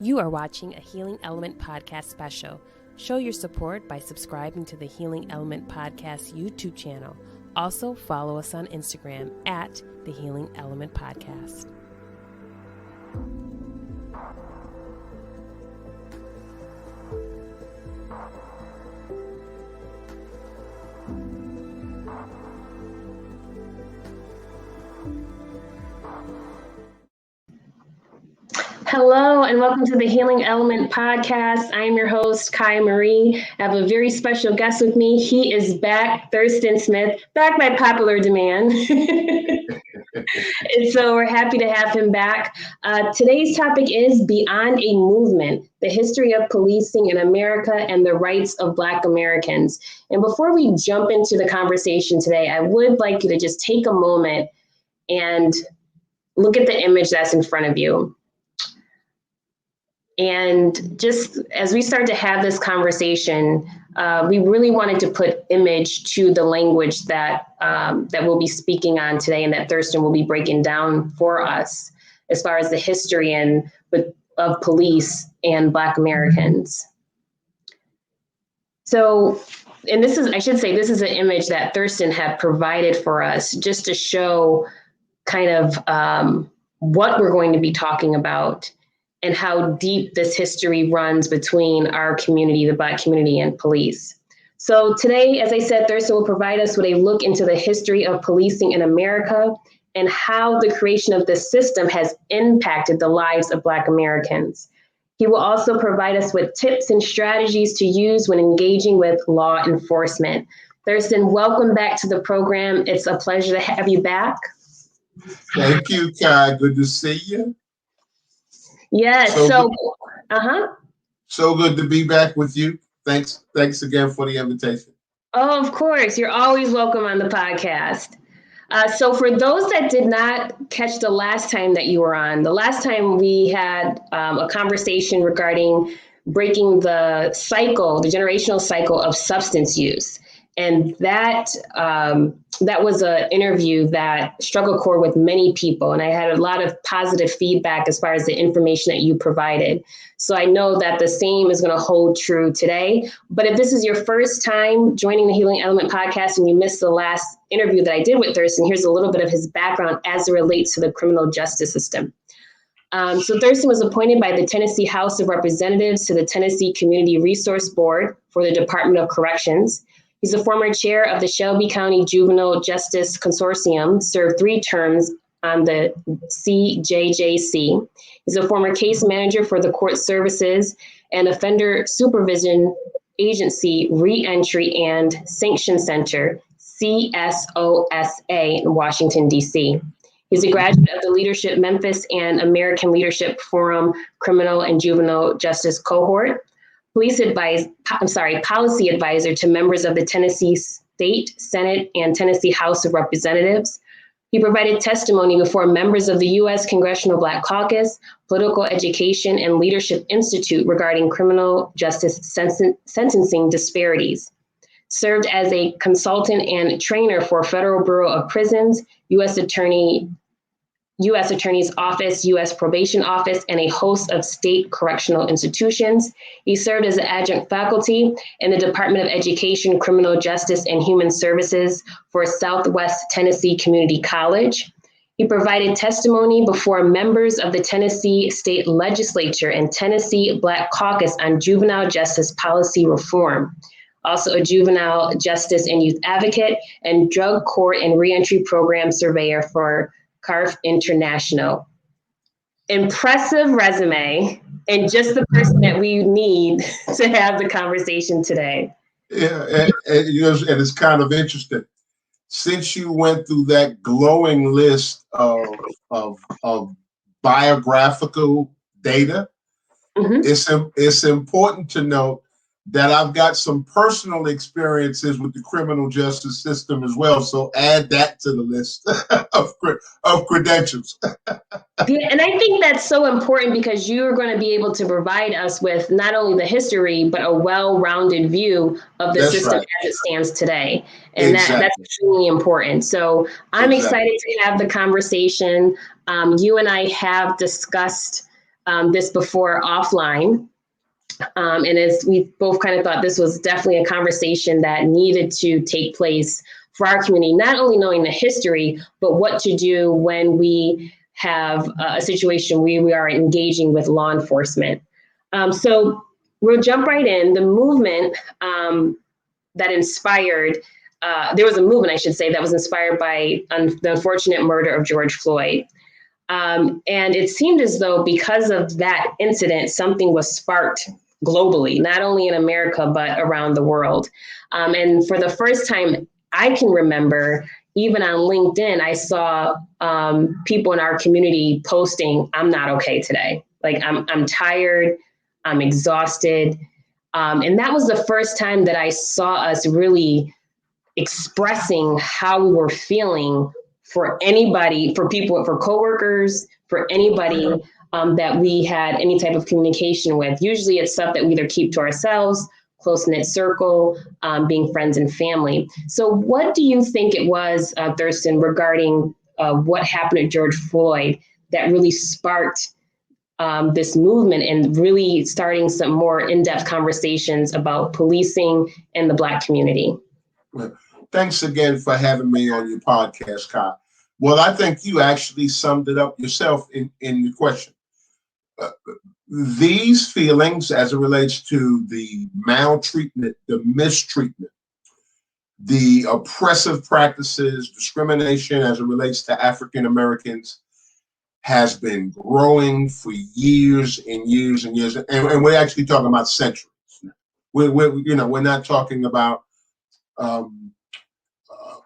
You are watching a Healing Element Podcast special. Show your support by subscribing to the Healing Element Podcast YouTube channel. Also, follow us on Instagram at the Healing Element Podcast. Hello and welcome to the Healing Element Podcast. I'm your host, Kai Marie. I have a very special guest with me. He is back, Thurston Smith, back by popular demand. And so we're happy to have him back. Today's topic is Beyond a Movement, the history of policing in America and the rights of Black Americans. And before we jump into the conversation today, I would like you to just take a moment and look at the image that's in front of you. And just as we start to have this conversation, we really wanted to put image to the language that we'll be speaking on today and that Thurston will be breaking down for us as far as the history of police and Black Americans. So, and this is an image that Thurston had provided for us just to show kind of what we're going to be talking about and how deep this history runs between our community, the Black community, and police. So today, as I said, Thurston will provide us with a look into the history of policing in America and how the creation of this system has impacted the lives of Black Americans. He will also provide us with tips and strategies to use when engaging with law enforcement. Thurston, welcome back to the program. It's a pleasure to have you back. Thank you, Kai. Good to see you. Yes. So good to be back with you. Thanks again for the invitation. Oh, of course. You're always welcome on the podcast. So for those that did not catch the last time that you were on, the last time we had a conversation regarding breaking the generational cycle of substance use. And that was an interview that struck a chord with many people. And I had a lot of positive feedback as far as the information that you provided. So I know that the same is going to hold true today. But if this is your first time joining the Healing Element Podcast and you missed the last interview that I did with Thurston, here's a little bit of his background as it relates to the criminal justice system. So Thurston was appointed by the Tennessee House of Representatives to the Tennessee Community Resource Board for the Department of Corrections. He's a former chair of the Shelby County Juvenile Justice Consortium, served 3 terms on the CJJC. He's a former case manager for the Court Services and Offender Supervision Agency Reentry and Sanction Center, CSOSA, in Washington, D.C. He's a graduate of the Leadership Memphis and American Leadership Forum Criminal and Juvenile Justice Cohort. Policy advisor to members of the Tennessee State Senate and Tennessee House of Representatives. He provided testimony before members of the U.S. Congressional Black Caucus, Political Education and Leadership Institute regarding criminal justice sentencing disparities. Served as a consultant and trainer for Federal Bureau of Prisons, U.S. Attorney's Office, U.S. Probation Office, and a host of state correctional institutions. He served as an adjunct faculty in the Department of Education, Criminal Justice, and Human Services for Southwest Tennessee Community College. He provided testimony before members of the Tennessee State Legislature and Tennessee Black Caucus on juvenile justice policy reform. Also a juvenile justice and youth advocate and drug court and reentry program surveyor for CARF International. Impressive resume, and just the person that we need to have the conversation today. Yeah, and it's kind of interesting. Since you went through that glowing list of biographical data, it's important to note that I've got some personal experiences with the criminal justice system as well. So add that to the list of credentials. Yeah, and I think that's so important because you're going to be able to provide us with not only the history, but a well-rounded view of the system as it stands today. And that's extremely important. So I'm excited to have the conversation. You and I have discussed this before offline. And as we both kind of thought, this was definitely a conversation that needed to take place for our community, not only knowing the history, but what to do when we have a situation where we are engaging with law enforcement. So we'll jump right in. The movement that inspired, there was a movement, I should say, that was inspired by the unfortunate murder of George Floyd. And it seemed as though because of that incident, something was sparked globally, not only in America, but around the world. And for the first time I can remember, even on LinkedIn, I saw people in our community posting, "I'm not okay today. Like I'm tired, I'm exhausted." And that was the first time that I saw us really expressing how we were feeling for anybody, for people, for coworkers, for anybody that we had any type of communication with. Usually it's stuff that we either keep to ourselves, close-knit circle, being friends and family. So what do you think it was, Thurston, regarding what happened to George Floyd that really sparked this movement and really starting some more in-depth conversations about policing and the Black community? Well, thanks again for having me on your podcast, Kyle. Well, I think you actually summed it up yourself in your question. These feelings, as it relates to the maltreatment, the mistreatment, the oppressive practices, discrimination as it relates to African Americans, has been growing for years and years and years, and we're actually talking about centuries. We're not talking about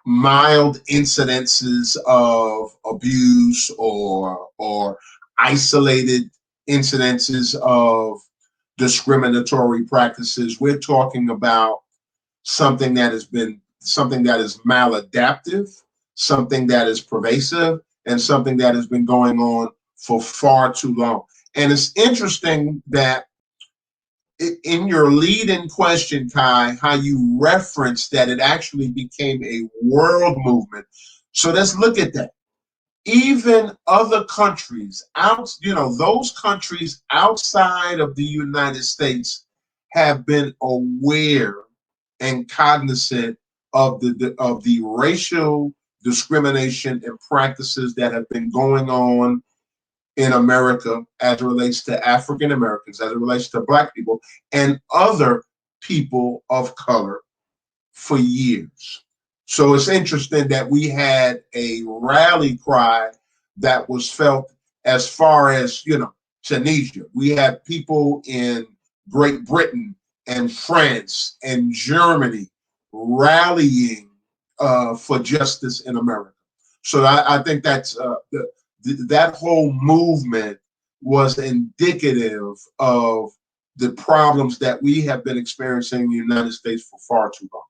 mild incidences of abuse or isolated incidences of discriminatory practices. We're talking about something that is maladaptive, something that is pervasive, and something that has been going on for far too long. And it's interesting that in your lead-in question, Kai, how you referenced that it actually became a world movement. So let's look at that. Even other countries those countries outside of the United States have been aware and cognizant of the racial discrimination and practices that have been going on in America as it relates to African Americans, as it relates to Black people and other people of color for years. So it's interesting that we had a rally cry that was felt as far as, Tunisia. We had people in Great Britain and France and Germany rallying for justice in America. So I think that's that whole movement was indicative of the problems that we have been experiencing in the United States for far too long.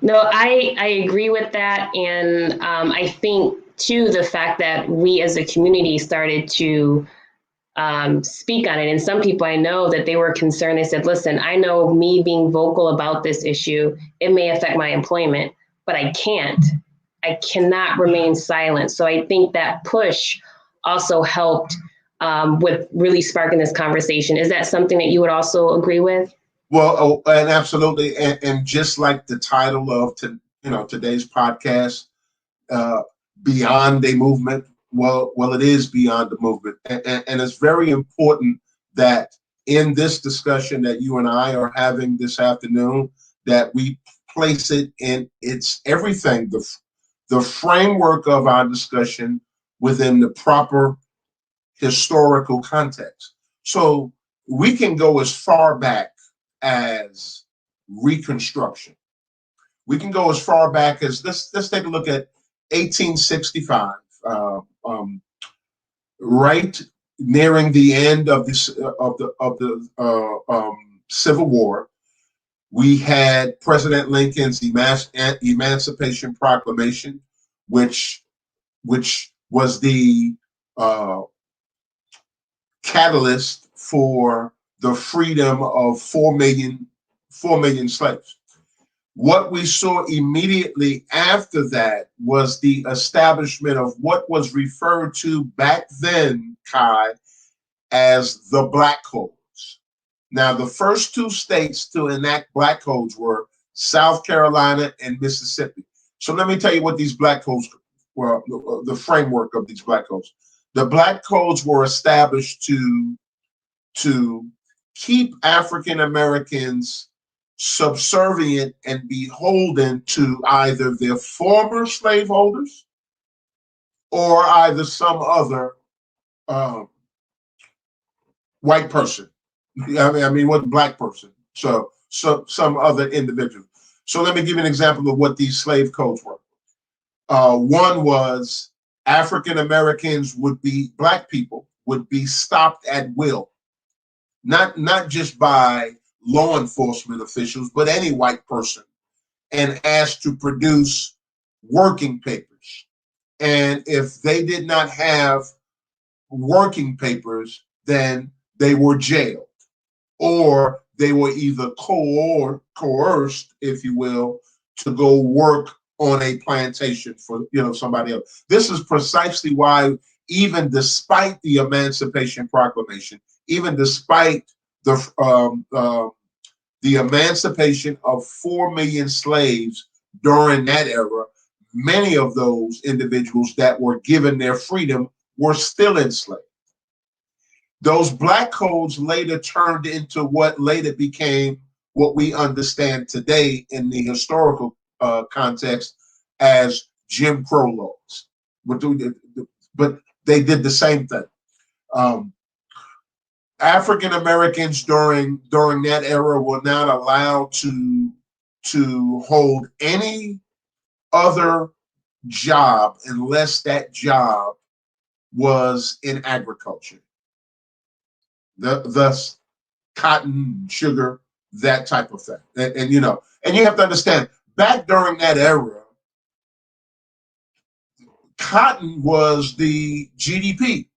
No, I agree with that. And I think, too, the fact that we as a community started to speak on it. And some people I know that they were concerned. They said, listen, I know me being vocal about this issue, it may affect my employment, but I cannot remain silent. So I think that push also helped with really sparking this conversation. Is that something that you would also agree with? Well, and absolutely. And just like the title of today's podcast, Beyond a Movement, well, it is beyond the movement. And it's very important that in this discussion that you and I are having this afternoon, that we place it in its everything, the framework of our discussion within the proper historical context. So we can go as far back as Reconstruction. We can go as far back as let's take a look at 1865, right nearing the end of the Civil War. We had President Lincoln's Emancipation Proclamation, which was the catalyst for the freedom of 4 million slaves. What we saw immediately after that was the establishment of what was referred to back then, Kai, as the Black Codes. Now, the first two states to enact Black Codes were South Carolina and Mississippi. So let me tell you what these Black Codes were, the framework of these Black Codes. The Black Codes were established to keep African Americans subservient and beholden to either their former slaveholders or either some other white person. I mean, what black person? So some other individual. So let me give you an example of what these slave codes were. One was African Americans black people would be stopped at will, not just by law enforcement officials, but any white person, and asked to produce working papers. And if they did not have working papers, then they were jailed, or they were either coerced, if you will, to go work on a plantation for somebody else. This is precisely why, even despite the Emancipation Proclamation, even despite the emancipation of 4 million slaves during that era, many of those individuals that were given their freedom were still enslaved. Those Black codes later turned into what later became what we understand today in the historical context as Jim Crow laws. But they did the same thing. African Americans during that era were not allowed to hold any other job unless that job was in agriculture. Thus, cotton, sugar, that type of thing. And you have to understand, back during that era, cotton was the GDP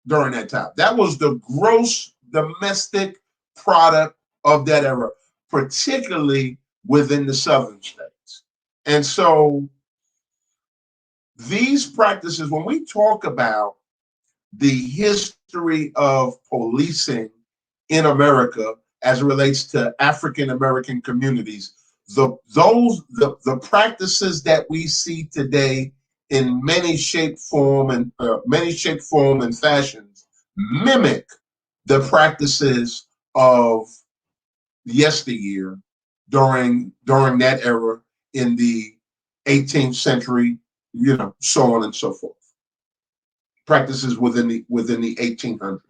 during that time. That was the gross domestic product of that era, particularly within the southern states. And so these practices, when we talk about the history of policing in America as it relates to African American communities, the practices that we see today in many shape, form, and fashions mimic the practices of yesteryear during that era in the 18th century, so on and so forth. Practices within the 1800s.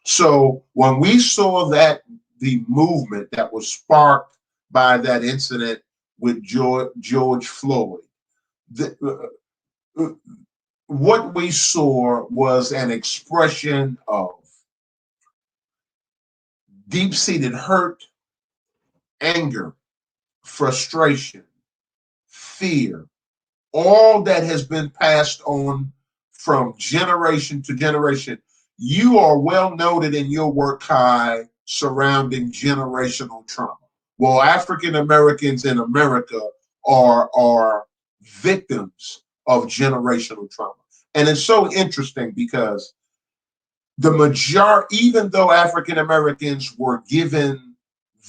So when we saw that the movement that was sparked by that incident with George Floyd, what we saw was an expression of deep-seated hurt, anger, frustration, fear, all that has been passed on from generation to generation. You are well noted in your work, Kai, surrounding generational trauma. Well, African Americans in America are victims of generational trauma. And it's so interesting because the majority, even though African Americans were given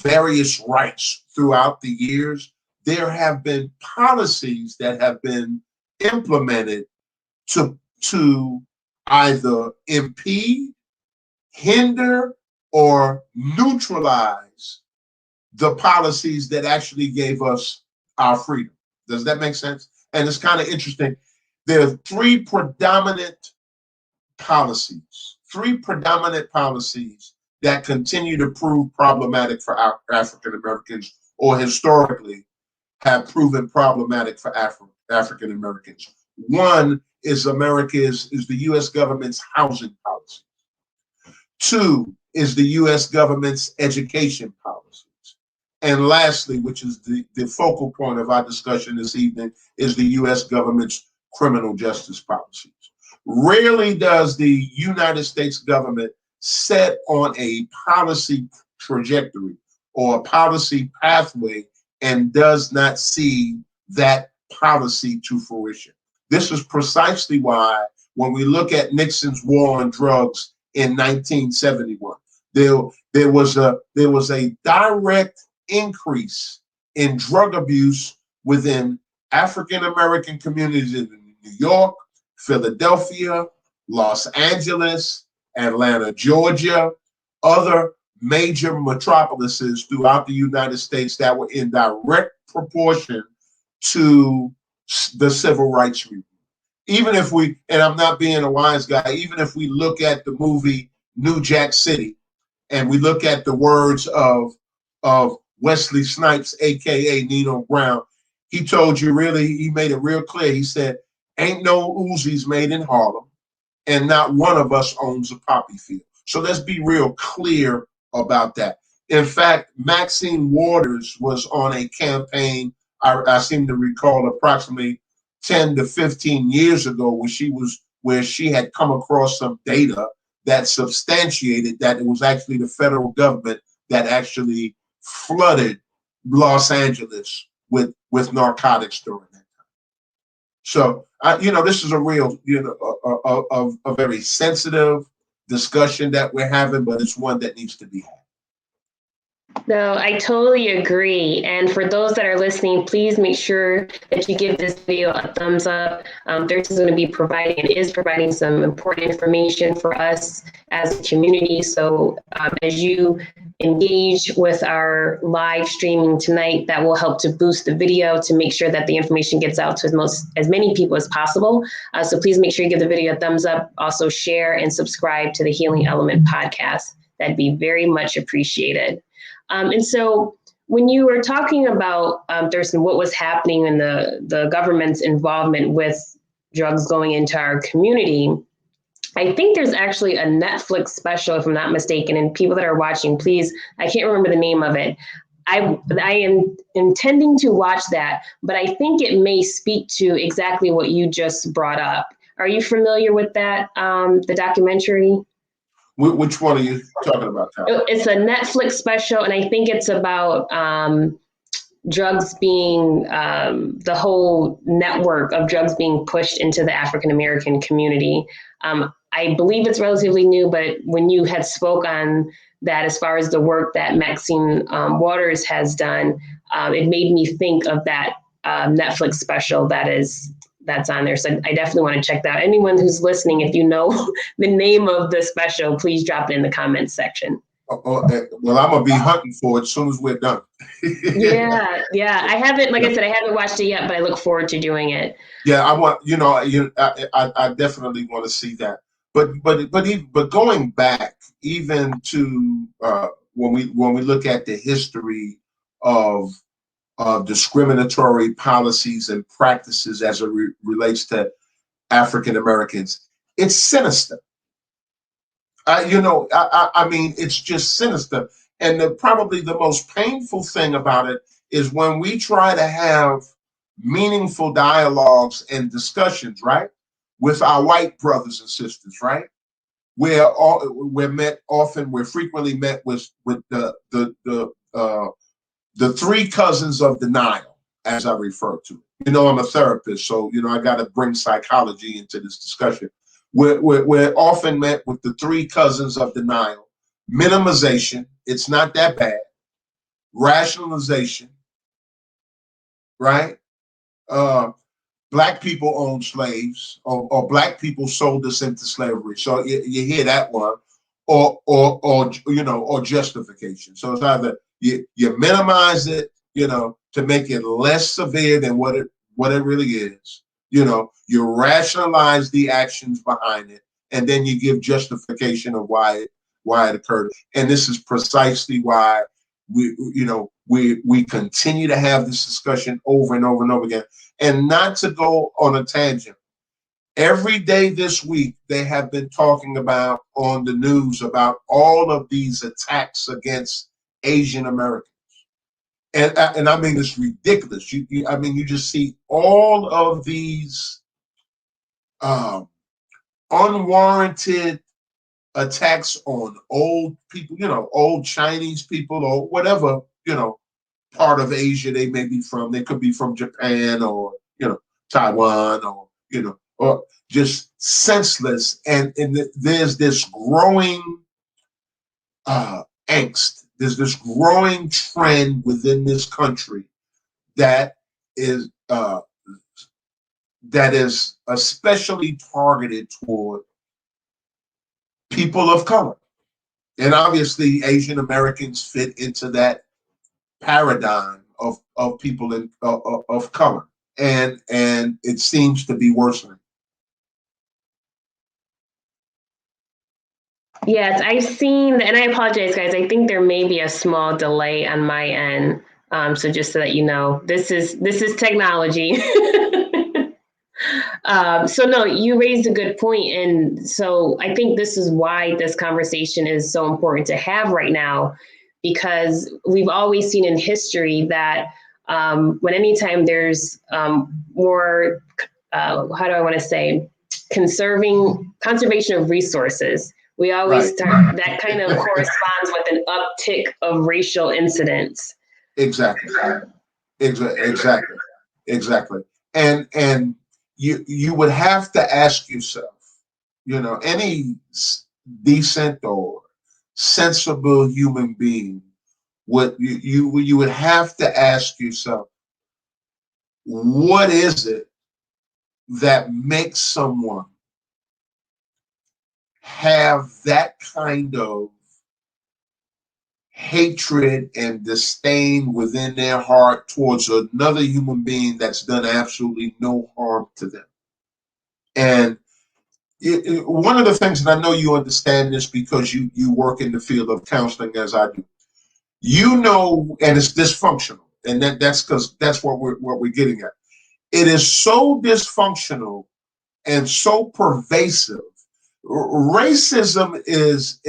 various rights throughout the years, there have been policies that have been implemented to either impede, hinder, or neutralize the policies that actually gave us our freedom. Does that make sense? And it's kind of interesting. There are three predominant policies that continue to prove problematic for African Americans, or historically have proven problematic for African Americans. One is the U.S. government's housing policy. Two is the U.S. government's education policies. And lastly, which is the focal point of our discussion this evening, is the U.S. government's criminal justice policies. Rarely does the United States government set on a policy trajectory or a policy pathway and does not see that policy to fruition. This is precisely why when we look at Nixon's war on drugs in 1971, there was a direct increase in drug abuse within African American communities in New York, Philadelphia, Los Angeles, Atlanta, Georgia, other major metropolises throughout the United States that were in direct proportion to the civil rights movement. Even if we, and I'm not being a wise guy, even if we look at the movie New Jack City and we look at the words of Wesley Snipes, aka Nino Brown, he told you really, he made it real clear. He said, ain't no Uzis made in Harlem, and not one of us owns a poppy field. So let's be real clear about that. In fact, Maxine Waters was on a campaign, I seem to recall approximately 10 to 15 years ago, where she had come across some data that substantiated that it was actually the federal government that actually flooded Los Angeles with narcotics during that time. So, this is a real, a very sensitive discussion that we're having, but it's one that needs to be had. No, I totally agree. And for those that are listening, please make sure that you give this video a thumbs up. Thurston's going to be providing and is providing some important information for us as a community. So as you engage with our live streaming tonight, that will help to boost the video to make sure that the information gets out to as many people as possible. So please make sure you give the video a thumbs up. Also share and subscribe to the Healing Element podcast. That'd be very much appreciated. And so when you were talking about, Thurston, what was happening in the government's involvement with drugs going into our community, I think there's actually a Netflix special, if I'm not mistaken, and people that are watching, please, I can't remember the name of it. I am intending to watch that, but I think it may speak to exactly what you just brought up. Are you familiar with that, the documentary? Which one are you talking about, Tyler? It's a Netflix special, and I think it's about drugs being, the whole network of drugs being pushed into the African American community. I believe it's relatively new, but when you had spoke on that, as far as the work that Maxine Waters has done, it made me think of that Netflix special that's on there. So I definitely want to check that out. Anyone who's listening, if you know the name of the special, please drop it in the comments section. Well, I'm going to be hunting for it as soon as we're done. Yeah. I haven't, like I said, I haven't watched it yet, but I look forward to doing it. Yeah, I want, I definitely want to see that. But going back even to when we look at the history of discriminatory policies and practices as it relates to African Americans, it's sinister. I mean, it's just sinister. And probably the most painful thing about it is when we try to have meaningful dialogues and discussions, right, with our white brothers and sisters, right? We're frequently met with the three cousins of denial, as I refer to it. I'm a therapist, so I got to bring psychology into this discussion. We're often met with the three cousins of denial: minimization, it's not that bad; rationalization, right? Black people own slaves, or black people sold us into slavery. So you hear that one, or justification. So it's either you minimize it, to make it less severe than what it really is. You rationalize the actions behind it, and then you give justification of why it occurred. And this is precisely why we continue to have this discussion over and over and over again. And not to go on a tangent, every day this week they have been talking about on the news about all of these attacks against Asian Americans. And I mean, it's ridiculous. You just see all of these unwarranted attacks on old people, old Chinese people or whatever, part of Asia they may be from. They could be from Japan or, Taiwan or, or just senseless. And there's this growing angst. There's this growing trend within this country that is especially targeted toward people of color. And obviously Asian Americans fit into that paradigm of people of color. And it seems to be worsening. Yes, I've seen, and I apologize, guys. I think there may be a small delay on my end. So just so that you know, this is technology. So no, you raised a good point, and so I think this is why this conversation is so important to have right now, because we've always seen in history that when anytime there's more, how do I want to say, conservation of resources, we always Right. start that kind of corresponds with an uptick of racial incidents. Exactly. Exactly. And you would have to ask yourself, any decent or sensible human being you would have to ask yourself, what is it that makes someone have that kind of hatred and disdain within their heart towards another human being that's done absolutely no harm to them? And one of the things, and I know you understand this because you work in the field of counseling as I do, and it's dysfunctional, and that's because that's what we're getting at. It is so dysfunctional and so pervasive. Racism is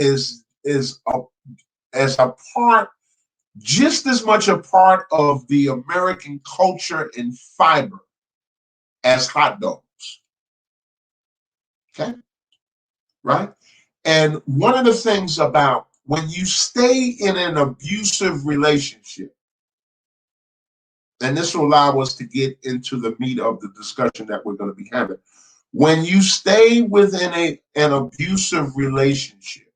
as a part, just as much a part of the American culture and fiber as hot dogs. Okay, right? And one of the things about when you stay in an abusive relationship, and this will allow us to get into the meat of the discussion that we're going to be having. When you stay within an abusive relationship,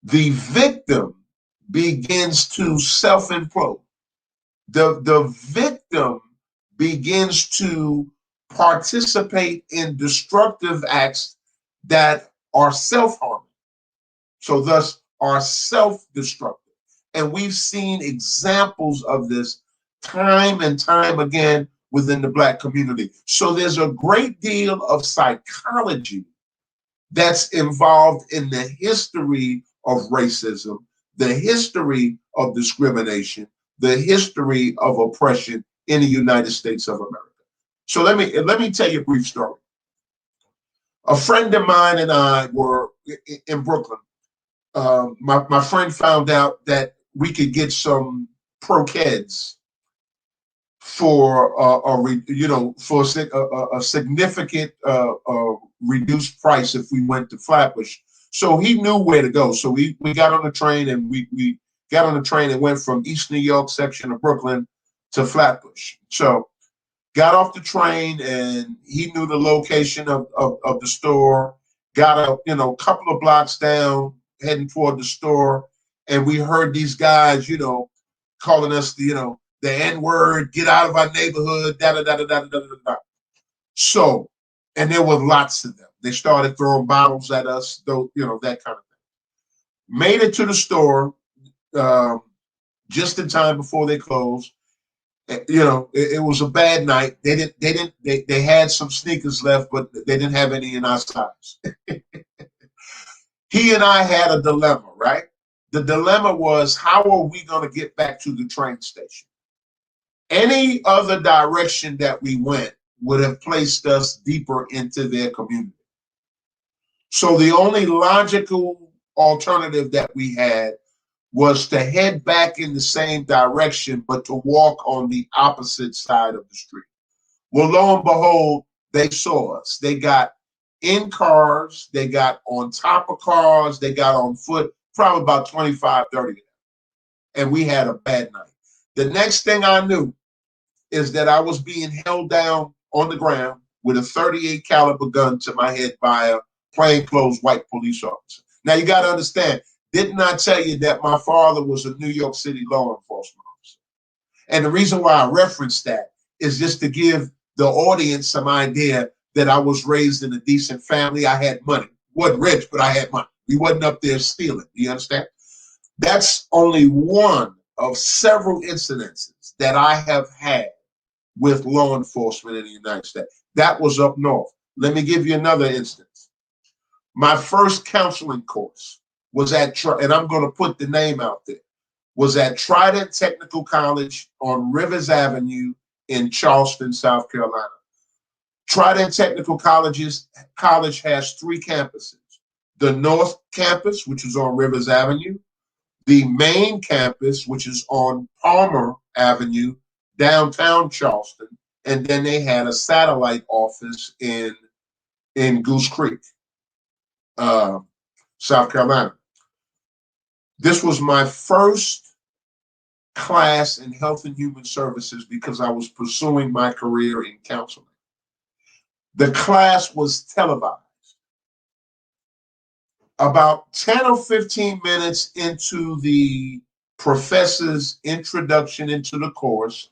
the victim begins to self-implode. The victim begins to participate in destructive acts that are self-harming, so thus are self-destructive. And we've seen examples of this time and time again within the Black community. So there's a great deal of psychology that's involved in the history of racism, the history of discrimination, the history of oppression in the United States of America. So let me tell you a brief story. A friend of mine and I were in Brooklyn. My friend found out that we could get some pro-kids for a significant reduced price if we went to Flatbush. So he knew where to go. So we got on the train and we got on the train and went from East New York section of Brooklyn to Flatbush. So got off the train and he knew the location of the store. Got a couple of blocks down, heading toward the store, and we heard these guys, calling us the N-word, get out of our neighborhood, da da da da da da da da. So, and there were lots of them. They started throwing bottles at us, though, that kind of thing. Made it to the store just in time before they closed. It was a bad night. They had some sneakers left, but they didn't have any in our size. He and I had a dilemma, right? The dilemma was, how are we going to get back to the train station? Any other direction that we went would have placed us deeper into their community. So the only logical alternative that we had was to head back in the same direction, but to walk on the opposite side of the street. Well, lo and behold, they saw us. They got in cars, they got on top of cars, they got on foot, probably about 25, 30 of them. And we had a bad night. The next thing I knew is that I was being held down on the ground with a 38 caliber gun to my head by a plainclothes white police officer. Now you got to understand, didn't I tell you that my father was a New York City law enforcement officer? And the reason why I referenced that is just to give the audience some idea that I was raised in a decent family. I had money. Wasn't rich, but I had money. We wasn't up there stealing. You understand? That's only one of several incidences that I have had with law enforcement in the United States. That was up north. Let me give you another instance. My first counseling course was and I'm going to put the name out there, was at Trident Technical College on Rivers Avenue in Charleston, South Carolina. Trident Technical College has 3 campuses. The North Campus, which is on Rivers Avenue, the main campus, which is on Palmer Avenue, downtown Charleston, and then they had a satellite office in Goose Creek, South Carolina. This was my first class in health and human services because I was pursuing my career in counseling. The class was televised. About 10 or 15 minutes into the professor's introduction into the course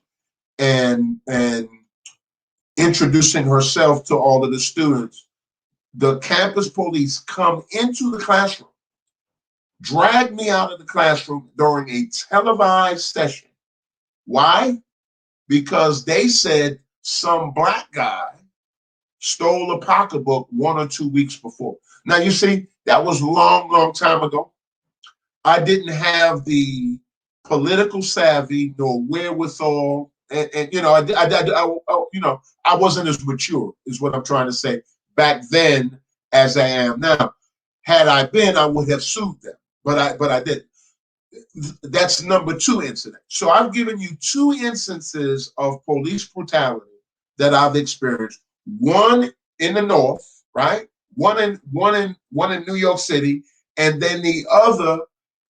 and introducing herself to all of the students, the campus police come into the classroom, drag me out of the classroom during a televised session. Why? Because they said some black guy stole a pocketbook 1 or 2 weeks before. Now, you see, that was long time ago. I didn't have the political savvy nor wherewithal, and you know, I wasn't as mature, is what I'm trying to say, back then as I am now. Had I been, I would have sued them, but I didn't. That's number 2 incident. So I've given you 2 instances of police brutality that I've experienced. One in the north, right? One in New York City, and then the other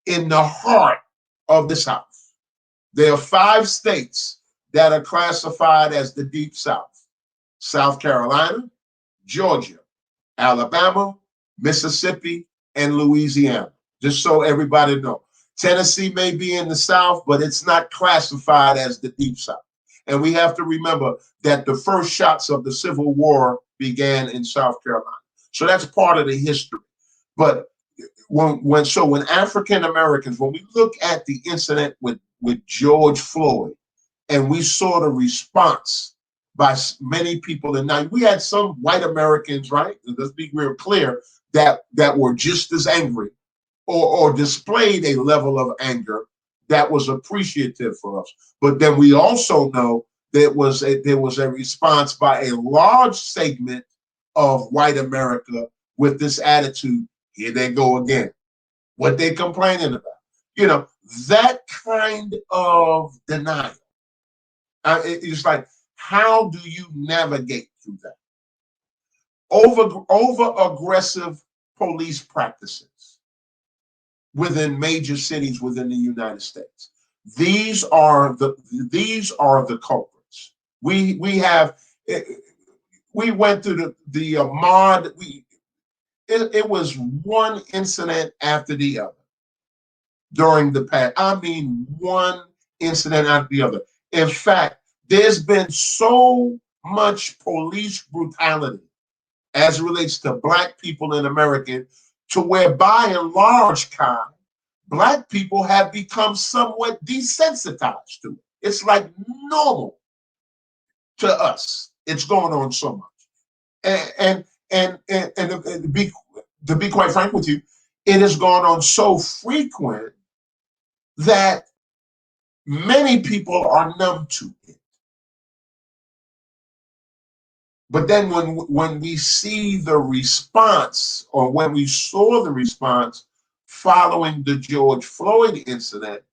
in the heart of the South. There are 5 states that are classified as the Deep South: South Carolina, Georgia, Alabama, Mississippi, and Louisiana. Just so everybody knows. Tennessee may be in the South, but it's not classified as the Deep South. And we have to remember that the first shots of the Civil War began in South Carolina. So that's part of the history. But when African Americans, when we look at the incident with George Floyd, and we saw the response by many people, and now we had some white Americans, right? Let's be real clear, that were just as angry or displayed a level of anger that was appreciative for us. But then we also know there was a response by a large segment of white America with this attitude: here they go again. What they complaining about? You know, that kind of denial. It's like, how do you navigate through that? Over aggressive police practices within major cities within the United States. These are the culprits. We went through the Ahmaud. It was one incident after the other during the past. I mean, one incident after the other. In fact, there's been so much police brutality as it relates to Black people in America, to where by and large, Kai, Black people have become somewhat desensitized to it. It's like normal to us. It's going on so much. And to be quite frank with you, it has gone on so frequent that many people are numb to it. But then when we see the response, or when we saw the response following the George Floyd incident,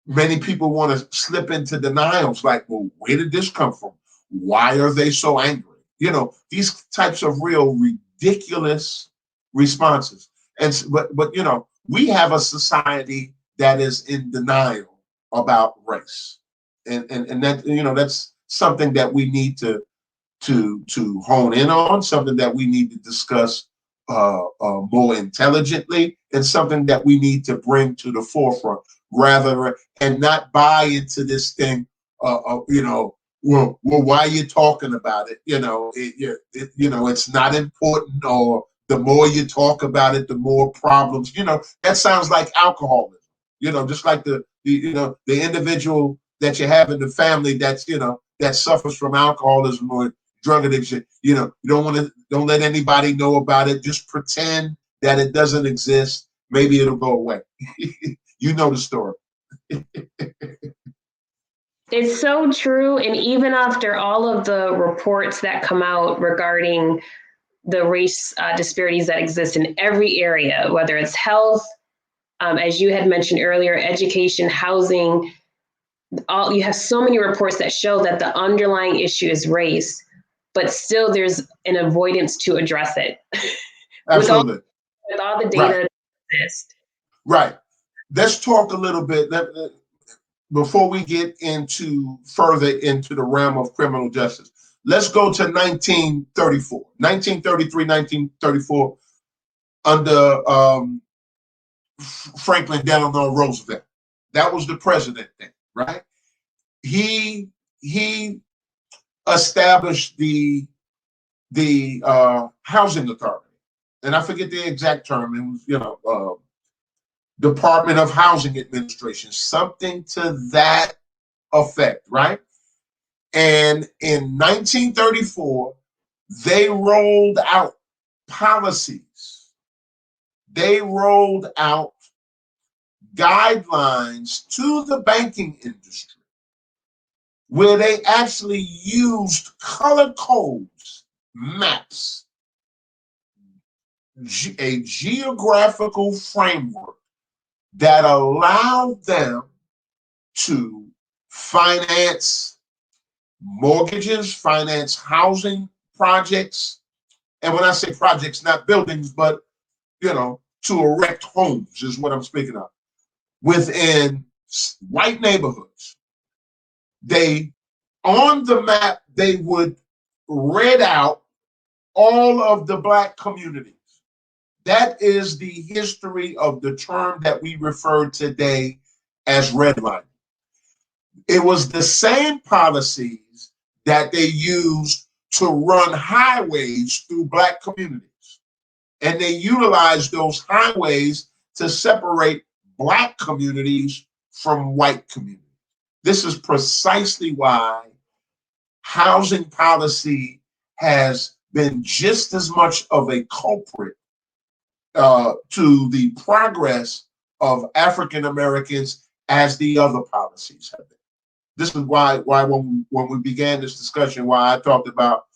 many people want to slip into denials like, well, where did this come from? Why are they so angry? You know, these types of real ridiculous responses. But you know, we have a society that is in denial about race, and that, that's something that we need to hone in on, something that we need to discuss more intelligently, and something that we need to bring to the forefront, rather, and not buy into this thing. Well, why are you talking about it? It's not important, or the more you talk about it, the more problems. That sounds like alcoholism. Just like the individual that you have in the family that suffers from alcoholism or drug addiction. You don't let anybody know about it. Just pretend that it doesn't exist. Maybe it'll go away. You know the story. It's so true. And even after all of the reports that come out regarding the race disparities that exist in every area, whether it's health, as you had mentioned earlier, education, housing, you have so many reports that show that the underlying issue is race, but still there's an avoidance to address it. Absolutely. with all the data that exists. Right. Let's talk a little bit before we get further into the realm of criminal justice. Let's go to 1934, 1933, 1934, under Franklin Delano Roosevelt. That was the president then, right? He established the housing authority, and I forget the exact term. It was Department of Housing Administration, something to that effect, right? And in 1934, they rolled out policies. They rolled out guidelines to the banking industry where they actually used color codes, maps, a geographical framework that allowed them to finance mortgages, finance housing projects. And when I say projects, not buildings, but, to erect homes is what I'm speaking of. Within white neighborhoods, on the map, they would red out all of the Black communities. That is the history of the term that we refer today as redlining. It was the same policies that they used to run highways through Black communities. And they utilized those highways to separate Black communities from white communities. This is precisely why housing policy has been just as much of a culprit to the progress of African Americans as the other policies have been. This is why when we began this discussion, why I talked about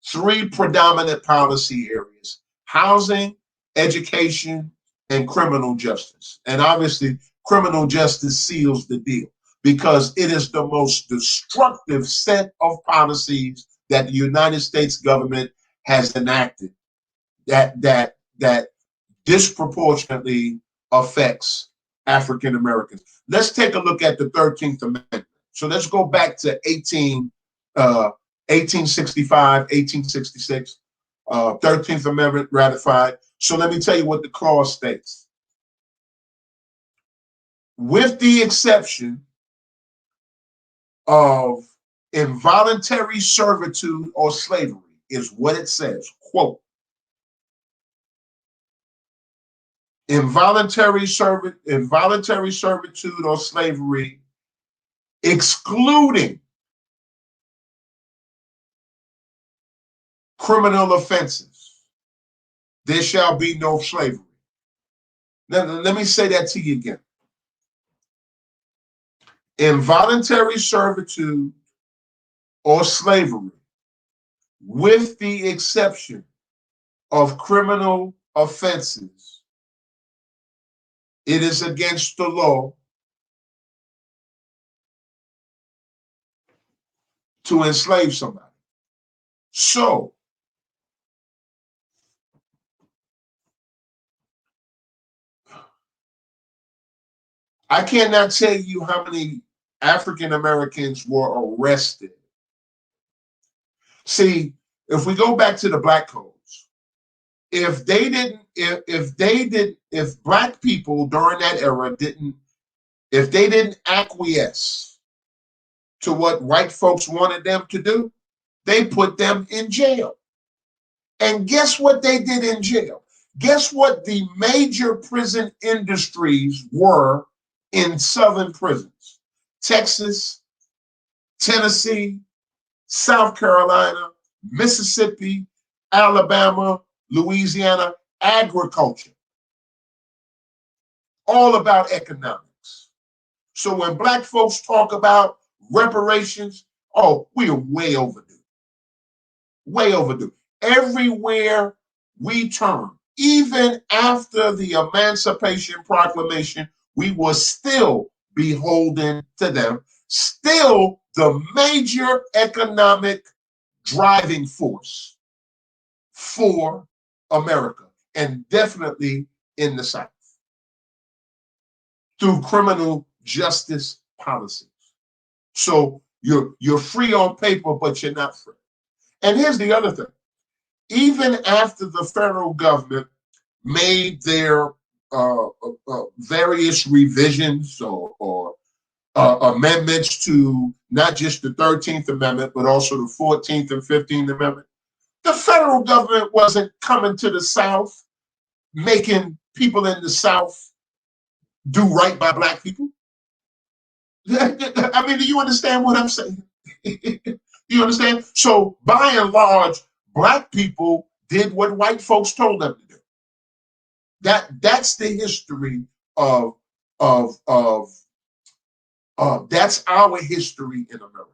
three predominant policy areas: housing, education, and criminal justice. And obviously, criminal justice seals the deal because it is the most destructive set of policies that the United States government has enacted that disproportionately affects African Americans. Let's take a look at the 13th Amendment. So let's go back to 1865, 1866, 13th Amendment ratified. So let me tell you what the clause states. With the exception of involuntary servitude or slavery, is what it says, quote, involuntary servitude or slavery, excluding criminal offenses, there shall be no slavery. Now, let me say that to you again. Involuntary servitude or slavery, with the exception of criminal offenses, it is against the law to enslave somebody. So, I cannot tell you how many African Americans were arrested. See, if we go back to the black codes, if black people during that era if they didn't acquiesce to what white folks wanted them to do, they put them in jail. And guess what they did in jail? Guess what the major prison industries were in Southern prisons? Texas, Tennessee, South Carolina, Mississippi, Alabama, Louisiana, agriculture. All about economics. So when black folks talk about reparations, oh, we are way overdue. Way overdue. Everywhere we turn, even after the Emancipation Proclamation, we will still beholden to them, still the major economic driving force for America, and definitely in the South, through criminal justice policies. So you're free on paper, but you're not free. And here's the other thing. Even after the federal government made their various revisions or amendments to not just the 13th Amendment, but also the 14th and 15th Amendment, the federal government wasn't coming to the South, making people in the South do right by black people. I mean, do you understand what I'm saying? You understand? So by and large, black people did what white folks told them to do. That's the history of that's our history in America.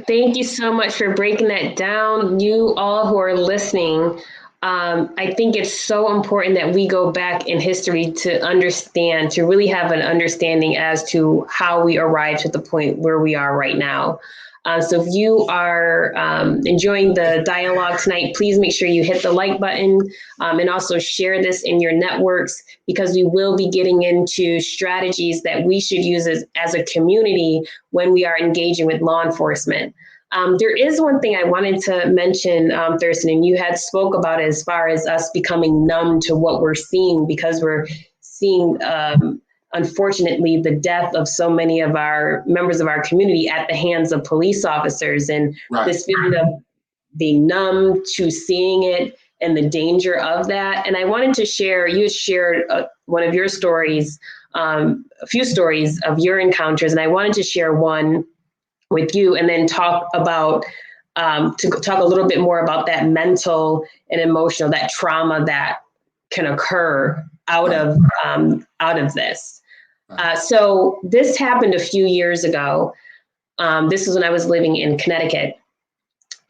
Thank you so much for breaking that down. You all who are listening, I think it's so important that we go back in history to understand, to really have an understanding as to how we arrived to the point where we are right now. So if you are enjoying the dialogue tonight, please make sure you hit the like button and also share this in your networks, because we will be getting into strategies that we should use as a community when we are engaging with law enforcement. There is one thing I wanted to mention, Thurston, and you had spoke about it, as far as us becoming numb to what we're seeing, because we're seeing unfortunately, the death of so many of our members of our community at the hands of police officers, and right. This feeling of being numb to seeing it and the danger of that. And I wanted to share, you shared one of your stories, a few stories of your encounters, and I wanted to share one with you, and then talk about, to talk a little bit more about that mental and emotional, that trauma that can occur out of this. So this happened a few years ago. This is when I was living in Connecticut,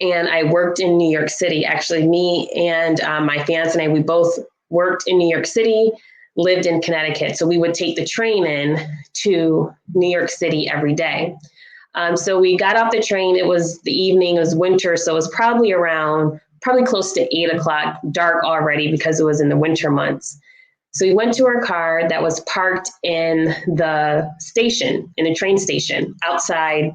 and I worked in New York City. Actually, me and my fiance and I, we both worked in New York City, lived in Connecticut. So we would take the train in to New York City every day. So we got off the train. It was the evening, it was winter. So it was probably close to 8 o'clock, dark already, because it was in the winter months. So we went to our car that was parked in the station, in a train station, outside,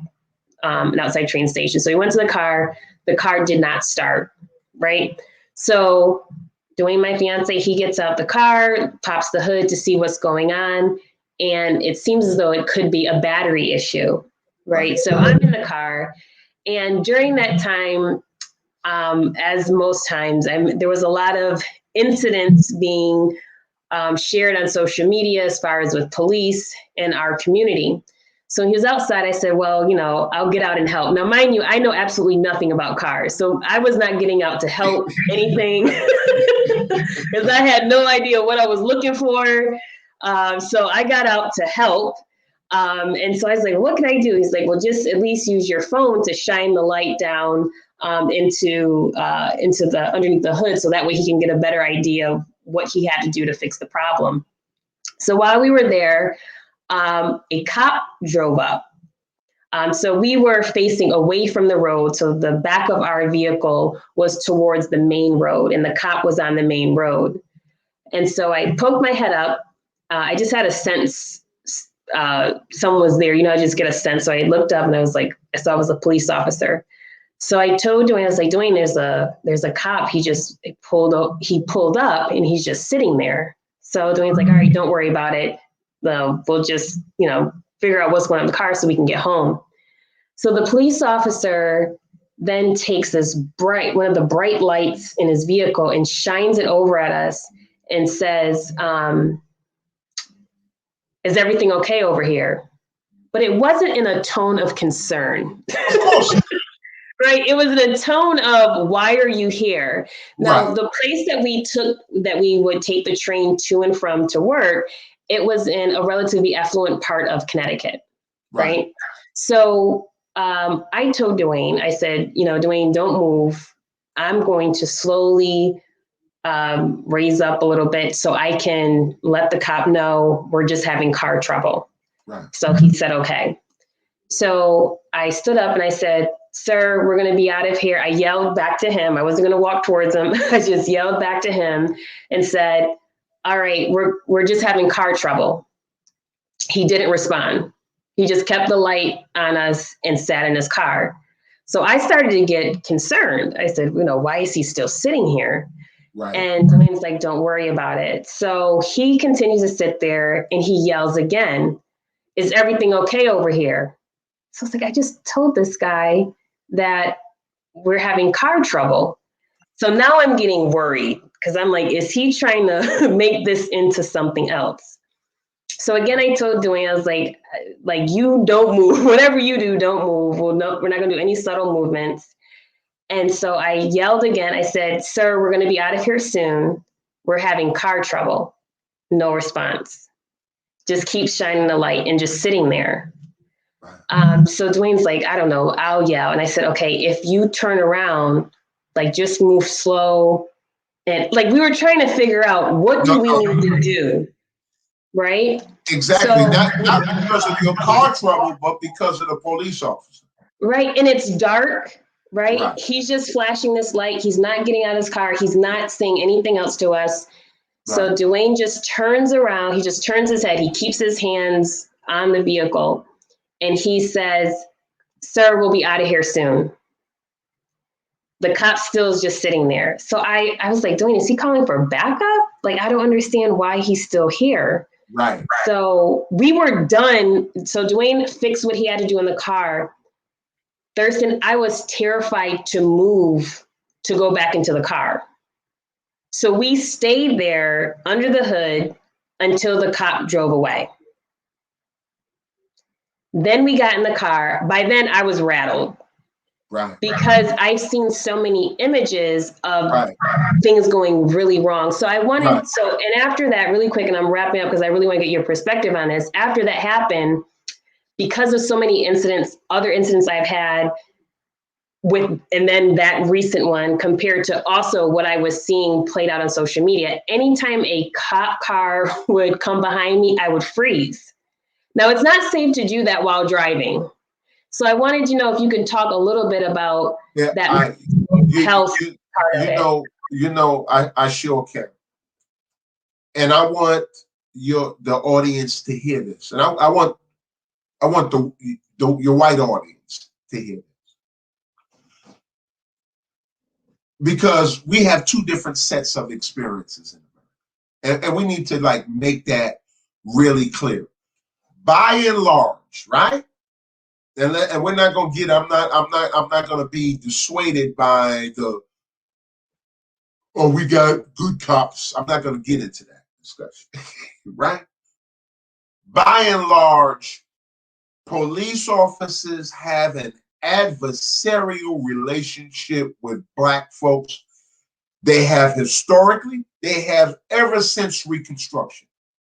an outside train station. So we went to the car did not start, right? So Dwayne, my fiance, he gets out the car, pops the hood to see what's going on. And it seems as though it could be a battery issue, right? So I'm in the car. And during that time, as most times, there was a lot of incidents being shared on social media as far as with police in our community. So he was outside. I said, well, I'll get out and help. Now, mind you, I know absolutely nothing about cars. So I was not getting out to help anything because I had no idea what I was looking for. So I got out to help. And so I was like, what can I do? He's like, well, just at least use your phone to shine the light down into the underneath the hood, so that way he can get a better idea of what he had to do to fix the problem. So while we were there, a cop drove up. So we were facing away from the road. So the back of our vehicle was towards the main road, and the cop was on the main road. And so I poked my head up. I just had a sense someone was there. I just get a sense. So I looked up and I was like, I saw it was a police officer. So I told Dwayne, I was like, Dwayne, there's a cop. He pulled up and he's just sitting there. So Dwayne's like, all right, don't worry about it. We'll just, figure out what's going on in the car so we can get home. So the police officer then takes one of the bright lights in his vehicle and shines it over at us and says, is everything okay over here? But it wasn't in a tone of concern. Of course. Right. It was in a tone of, why are you here? Now, right. The place that we would take the train to and from to work, it was in a relatively affluent part of Connecticut. Right. So I told Dwayne, I said, Dwayne, don't move. I'm going to slowly raise up a little bit so I can let the cop know we're just having car trouble. Right. So he said, okay. So I stood up and I said, sir, we're going to be out of here. I yelled back to him. I wasn't going to walk towards him. I just yelled back to him and said, all right, we're just having car trouble. He didn't respond. He just kept the light on us and sat in his car. So I started to get concerned. I said, why is he still sitting here? Right. And Dwayne's like, don't worry about it. So he continues to sit there and he yells again, is everything okay over here? So it's like, I just told this guy that we're having car trouble. So now I'm getting worried because I'm like, is he trying to make this into something else? So again, I told Dwayne, I was like, you don't move. Whatever you do, don't move. We're not going to do any subtle movements. And so I yelled again. I said, sir, we're going to be out of here soon. We're having car trouble. No response. Just keep shining the light and just sitting there. So Dwayne's like, I don't know, I'll yell. And I said, okay, if you turn around, just move slow. And we were trying to figure out, what do we need to do? Right? Exactly. So, not because of your car trouble, but because of the police officer. Right. And it's dark, right? He's just flashing this light. He's not getting out of his car. He's not saying anything else to us. Right. So Dwayne just turns around. He just turns his head. He keeps his hands on the vehicle. And he says, sir, we'll be out of here soon. The cop still is just sitting there. So I was like, Dwayne, is he calling for backup? I don't understand why he's still here. Right. So we were done. So Dwayne fixed what he had to do in the car. Thurston, I was terrified to move to go back into the car. So we stayed there under the hood until the cop drove away. Then we got in the car. By then I was rattled. Right. Because I've seen so many images of things going really wrong. So I wanted, and after that, really quick, and I'm wrapping up because I really want to get your perspective on this. After that happened, because of so many other incidents I've had and then that recent one compared to also what I was seeing played out on social media, anytime a cop car would come behind me, I would freeze. Now, it's not safe to do that while driving. So I wanted to know if you could talk a little bit about that health part of it. I sure can. And I want the audience to hear this. And I want your white audience to hear this. Because we have two different sets of experiences in America. And we need to make that really clear. By and large, right? And we're not going to get, I'm not going to be dissuaded by we got good cops. I'm not going to get into that discussion, right? By and large, police officers have an adversarial relationship with Black folks. They have historically, they have ever since Reconstruction,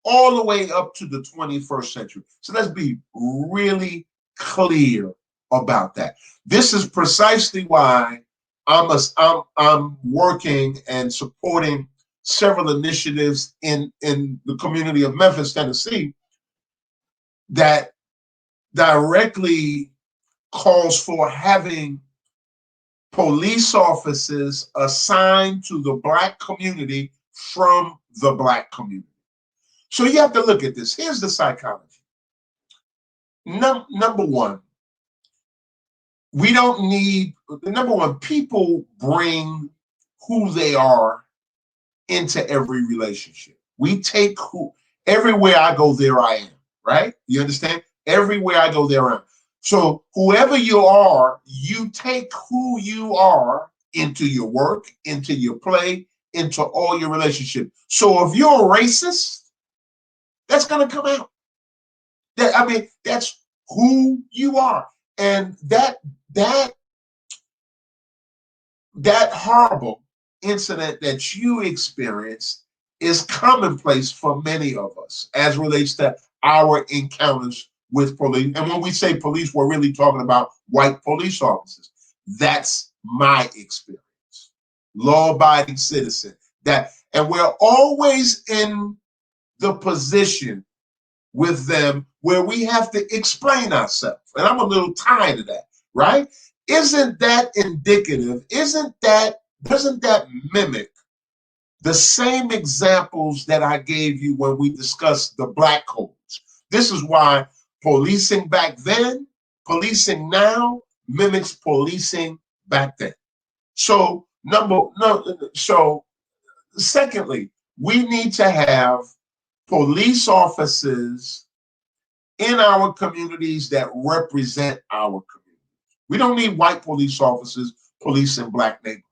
all the way up to the 21st century. So let's be really clear about that. This is precisely why I'm working and supporting several initiatives in the community of Memphis, Tennessee, that directly calls for having police officers assigned to the Black community from the Black community. So you have to look at this. Here's the psychology. Number one, people bring who they are into every relationship. We take everywhere I go, there I am, right? You understand? Everywhere I go, there I am. So whoever you are, you take who you are into your work, into your play, into all your relationships. So if you're a racist, that's going to come out. That's who you are. And that horrible incident that you experienced is commonplace for many of us as relates to our encounters with police. And when we say police, we're really talking about white police officers. That's my experience. Law-abiding citizen. And we're always in the position with them where we have to explain ourselves. And I'm a little tired of that, right? Isn't that indicative? Doesn't that mimic the same examples that I gave you when we discussed the black codes? This is why policing back then, policing now mimics policing back then. So secondly, we need to have police officers in our communities that represent our communities. We don't need white police officers policing black neighborhoods.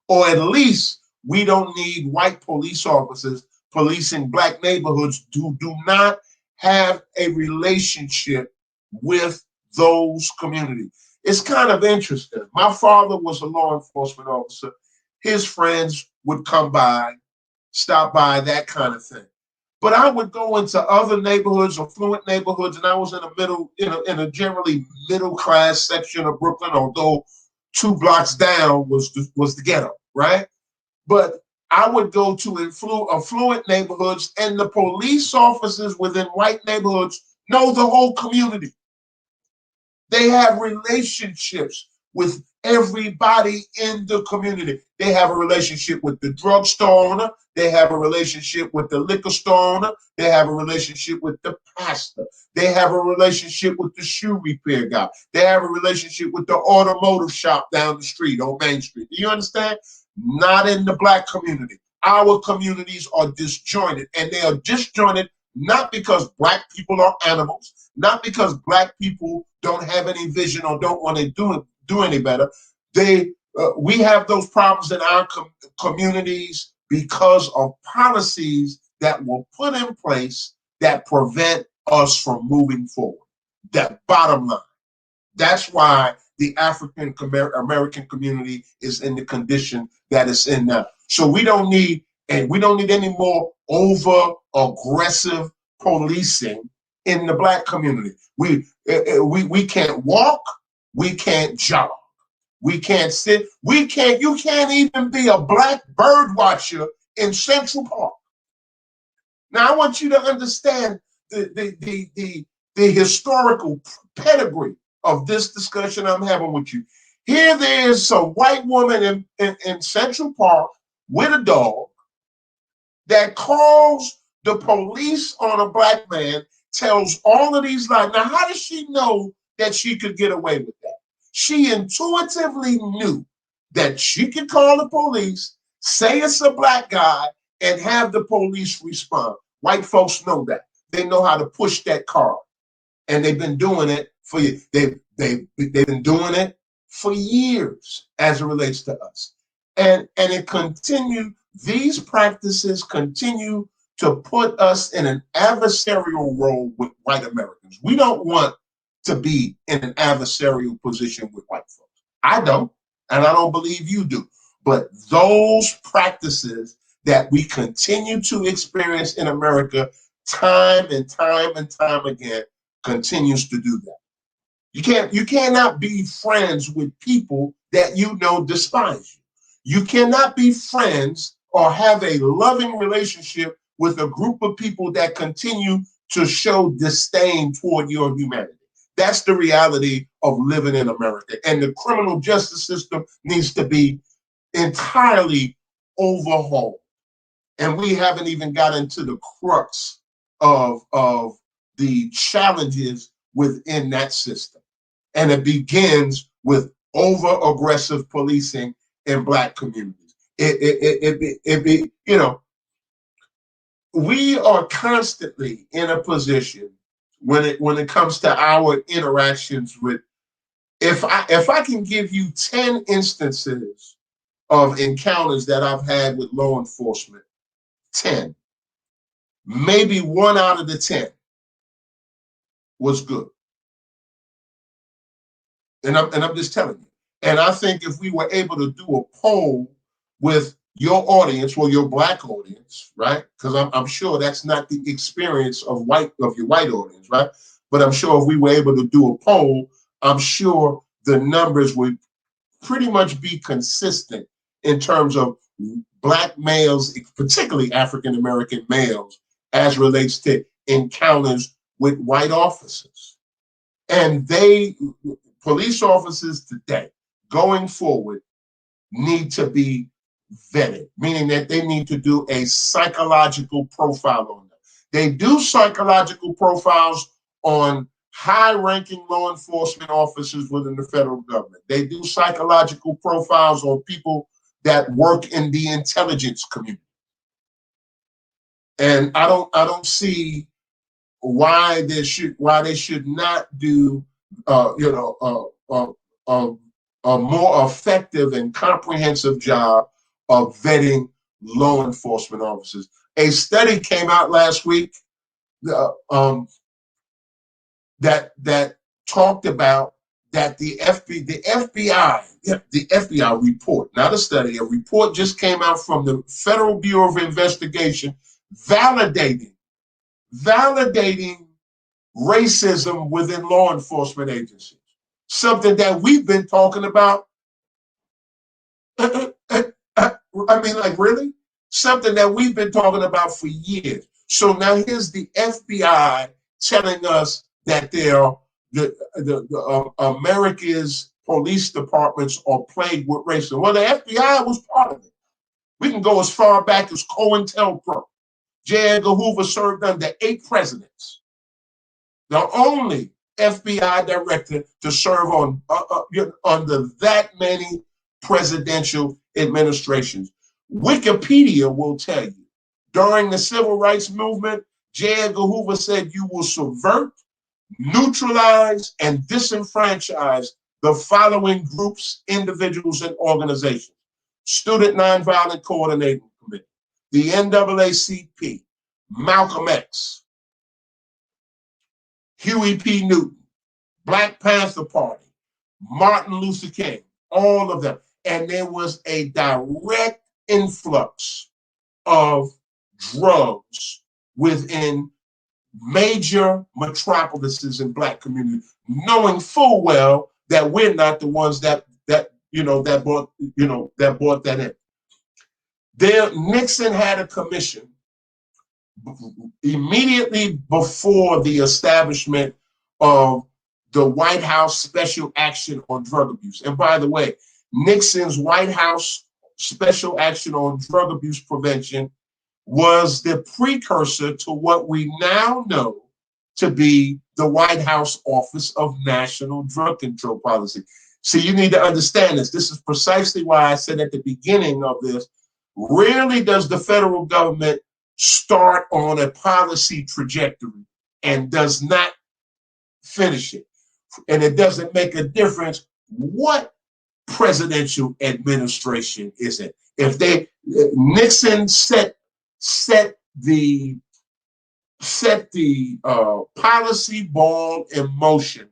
Or at least we don't need white police officers policing black neighborhoods who do not have a relationship with those communities. It's kind of interesting. My father was a law enforcement officer. His friends would come by, stop by, that kind of thing. But I would go into other neighborhoods, affluent neighborhoods, and I was in a generally middle class section of Brooklyn, although 2 blocks down was the ghetto, right? But I would go to affluent neighborhoods, and the police officers within white neighborhoods know the whole community. They have relationships with everybody in the community. They have a relationship with the drugstore owner. They have a relationship with the liquor store owner. They have a relationship with the pastor. They have a relationship with the shoe repair guy. They have a relationship with the automotive shop down the street on Main Street. Do you understand? Not in the black community. Our communities are disjointed, and they are disjointed not because black people are animals, not because black people don't have any vision or don't want to do any better. We have those problems in our communities because of policies that were put in place that prevent us from moving forward. That bottom line. That's why the African American community is in the condition that it's in now. So we don't need any more over aggressive policing in the black community. We can't walk, we can't jog, we can't sit, you can't even be a black bird watcher in Central Park. Now I want you to understand the historical pedigree of this discussion I'm having with you. Here there is a white woman in Central Park with a dog that calls the police on a black man, tells all of these lies. Now, how does she know that she could get away with that? She intuitively knew that she could call the police, say it's a black guy, and have the police respond. White folks know that. They know how to push that card. And they've been doing it for years. They've been doing it for years as it relates to us. And it continued, these practices continue to put us in an adversarial role with white Americans. We don't want to be in an adversarial position with white folks. I don't, and I don't believe you do. But those practices that we continue to experience in America time and time and time again continues to do that. You cannot be friends with people that you know despise you. You cannot be friends or have a loving relationship with a group of people that continue to show disdain toward your humanity. That's the reality of living in America. And the criminal justice system needs to be entirely overhauled. And we haven't even got into the crux of the challenges within that system. And it begins with over-aggressive policing in Black communities. We are constantly in a position when it comes to our interactions with, if I can give you 10 instances of encounters that I've had with law enforcement, 10, maybe 1 out of the 10 was good. And I'm just telling you. And I think if we were able to do a poll with your audience, well, your Black audience, right? Because I'm sure that's not the experience of your white audience, right? But I'm sure if we were able to do a poll, I'm sure the numbers would pretty much be consistent in terms of Black males, particularly African American males, as relates to encounters with white officers. And police officers today, going forward, need to be vetted, meaning that they need to do a psychological profile on them. They do psychological profiles on high-ranking law enforcement officers within the federal government. They do psychological profiles on people that work in the intelligence community. And I don't see why they should not do a more effective and comprehensive job of vetting law enforcement officers. A study came out last week that talked about that the FBI report, not a study, a report just came out from the Federal Bureau of Investigation validating racism within law enforcement agencies. Something that we've been talking about. I mean, like, really? Something that we've been talking about for years. So now here's the FBI telling us that America's police departments are plagued with racism. Well, the FBI was part of it. We can go as far back as COINTELPRO. J. Edgar Hoover served under 8 presidents. The only FBI director to serve under that many presidential administrations. Wikipedia will tell you, during the civil rights movement, J. Edgar Hoover said, you will subvert, neutralize, and disenfranchise the following groups, individuals, and organizations: Student Nonviolent Coordinating Committee, the NAACP, Malcolm X, Huey P. Newton, Black Panther Party, Martin Luther King, all of them. And there was a direct influx of drugs within major metropolises in Black communities, knowing full well that we're not the ones that brought that in. Nixon had a commission immediately before the establishment of the White House Special Action on Drug Abuse. And by the way, Nixon's White House Special Action on Drug Abuse Prevention was the precursor to what we now know to be the White House Office of National Drug Control Policy. So you need to understand this. This is precisely why I said at the beginning of this, rarely does the federal government start on a policy trajectory and does not finish it. And it doesn't make a difference what presidential administration is it. If Nixon set the policy ball in motion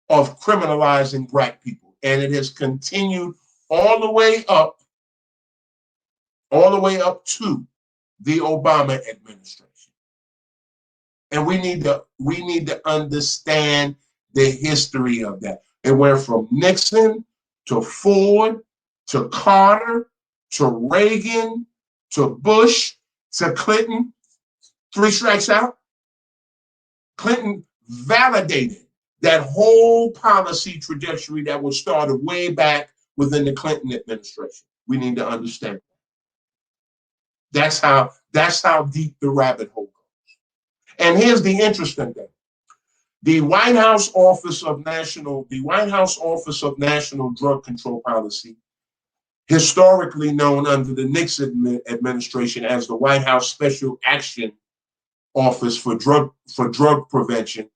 of criminalizing Black people, and it has continued all the way up to the Obama administration. And we need to understand the history of that. It went from Nixon to Ford to Carter to Reagan to Bush to Clinton. 3 strikes out. Clinton validated that whole policy trajectory that was started way back within the Clinton administration. We need to understand that. That's how deep the rabbit hole goes. And here's the interesting thing. The White House Office of National Drug Control Policy, historically known under the Nixon administration as the White House Special Action Office for Drug Prevention,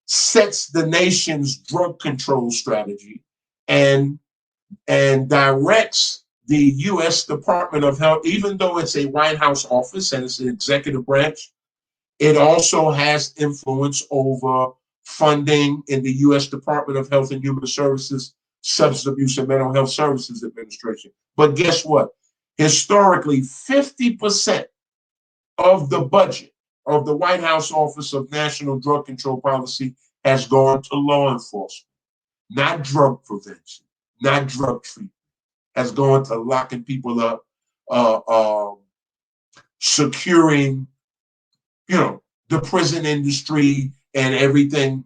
sets the nation's drug control strategy and directs the U.S. Department of Health. Even though it's a White House office and it's an executive branch, it also has influence over funding in the U.S. Department of Health and Human Services, Substance Abuse and Mental Health Services Administration. But guess what? Historically, 50% of the budget of the White House Office of National Drug Control Policy has gone to law enforcement, not drug prevention, not drug treatment, has gone to locking people up, securing, the prison industry and everything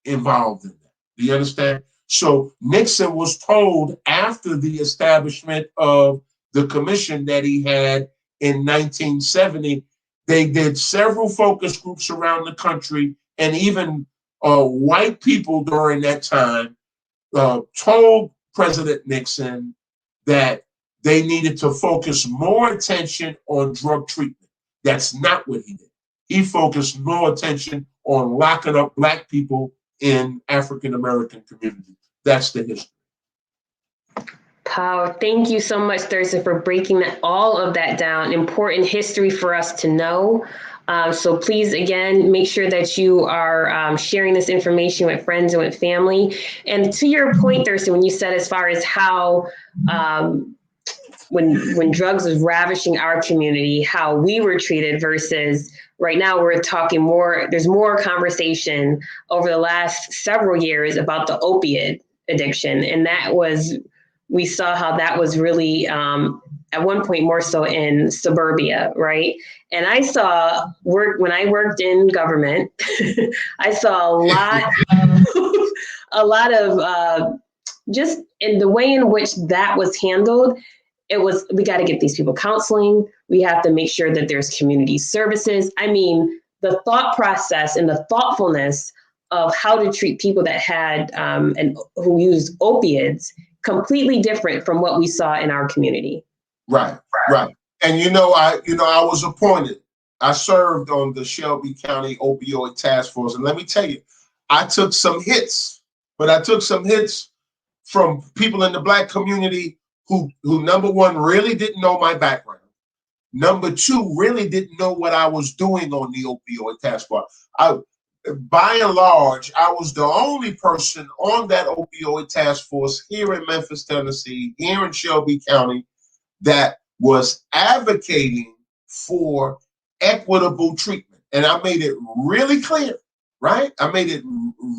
involved in that. Do you understand? So Nixon was told after the establishment of the commission that he had in 1970, they did several focus groups around the country, and even white people during that time told President Nixon that they needed to focus more attention on drug treatment. That's not what he did. He focused more attention on locking up Black people in African American communities. That's the history. Power. Thank you so much, Thurston, for breaking all of that down. Important history for us to know. So please, again, make sure that you are sharing this information with friends and with family. And to your point, Thurston, when you said as far as how when drugs was ravishing our community, how we were treated versus right now we're talking more, there's more conversation over the last several years about the opiate addiction. And we saw how that was really at one point more so in suburbia, right? And I saw when I worked in government, I saw a lot of just in the way in which that was handled. We got to get these people counseling. We have to make sure that there's community services. I mean, the thought process and the thoughtfulness of how to treat people that had and who used opiates completely different from what we saw in our community. Right. And I was appointed. I served on the Shelby County Opioid Task Force, and let me tell you, I took some hits, but I took some hits from people in the Black community who number one, really didn't know my background. Number two, really didn't know what I was doing on the opioid task force. By and large, I was the only person on that opioid task force here in Memphis, Tennessee, here in Shelby County, that was advocating for equitable treatment. And I made it really clear, right? I made it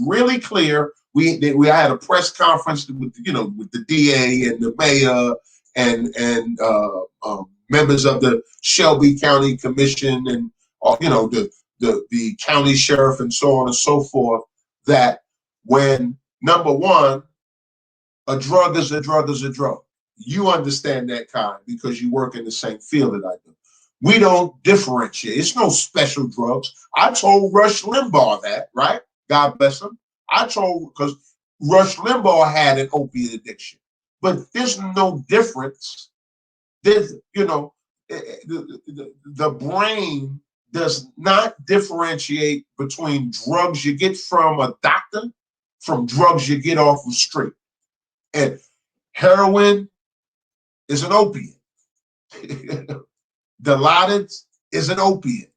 really clear. We had a press conference with the DA and the mayor and members of the Shelby County Commission and the county sheriff and so on and so forth. That when number one, a drug is a drug is a drug. You understand that, kind, because you work in the same field that I do. We don't differentiate. It's no special drugs. I told Rush Limbaugh that, right? God bless him. Because Rush Limbaugh had an opiate addiction, but there's no difference. There's, the brain does not differentiate between drugs you get from a doctor from drugs you get off the street. And heroin is an opiate. Dilaudid is an opiate.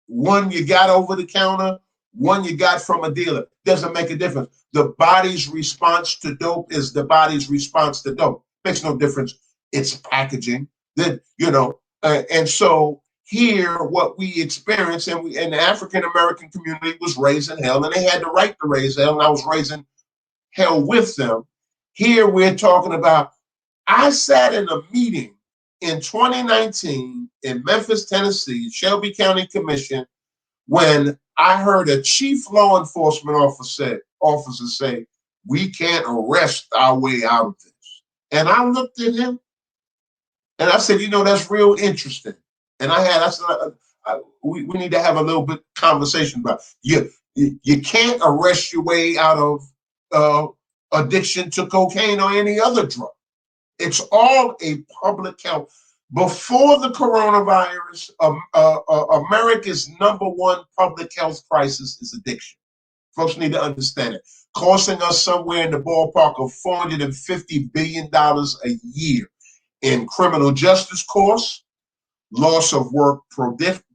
One you got over the counter, one you got from a dealer. Doesn't make a difference. The body's response to dope is the body's response to dope. Makes no difference. It's packaging. And so here, what we experienced, and the African American community was raising hell, and they had the right to raise hell, and I was raising hell with them. Here we're talking about, I sat in a meeting in 2019 in Memphis, Tennessee, Shelby County Commission, when I heard a chief law enforcement officer say, "We can't arrest our way out of this." And I looked at him and I said, that's real interesting. And I said, we need to have a little bit conversation about it. You can't arrest your way out of addiction to cocaine or any other drug. It's all a public health. Before the coronavirus, America's #1 public health crisis is addiction. Folks need to understand it. Costing us somewhere in the ballpark of $450 billion a year in criminal justice costs, loss of work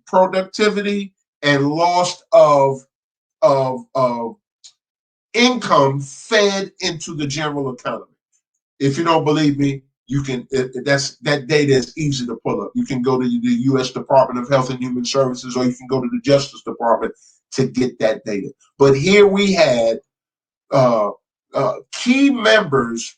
productivity, and loss of income fed into the general economy. If you don't believe me, you can. That data is easy to pull up. You can go to the U.S. Department of Health and Human Services, or you can go to the Justice Department to get that data. But here we had key members,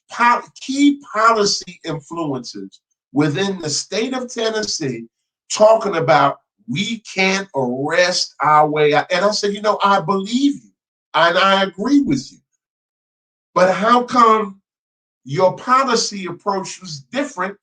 key policy influences within the state of Tennessee talking about we can't arrest our way out. And I said, I believe you and I agree with you. But how come your policy approach was different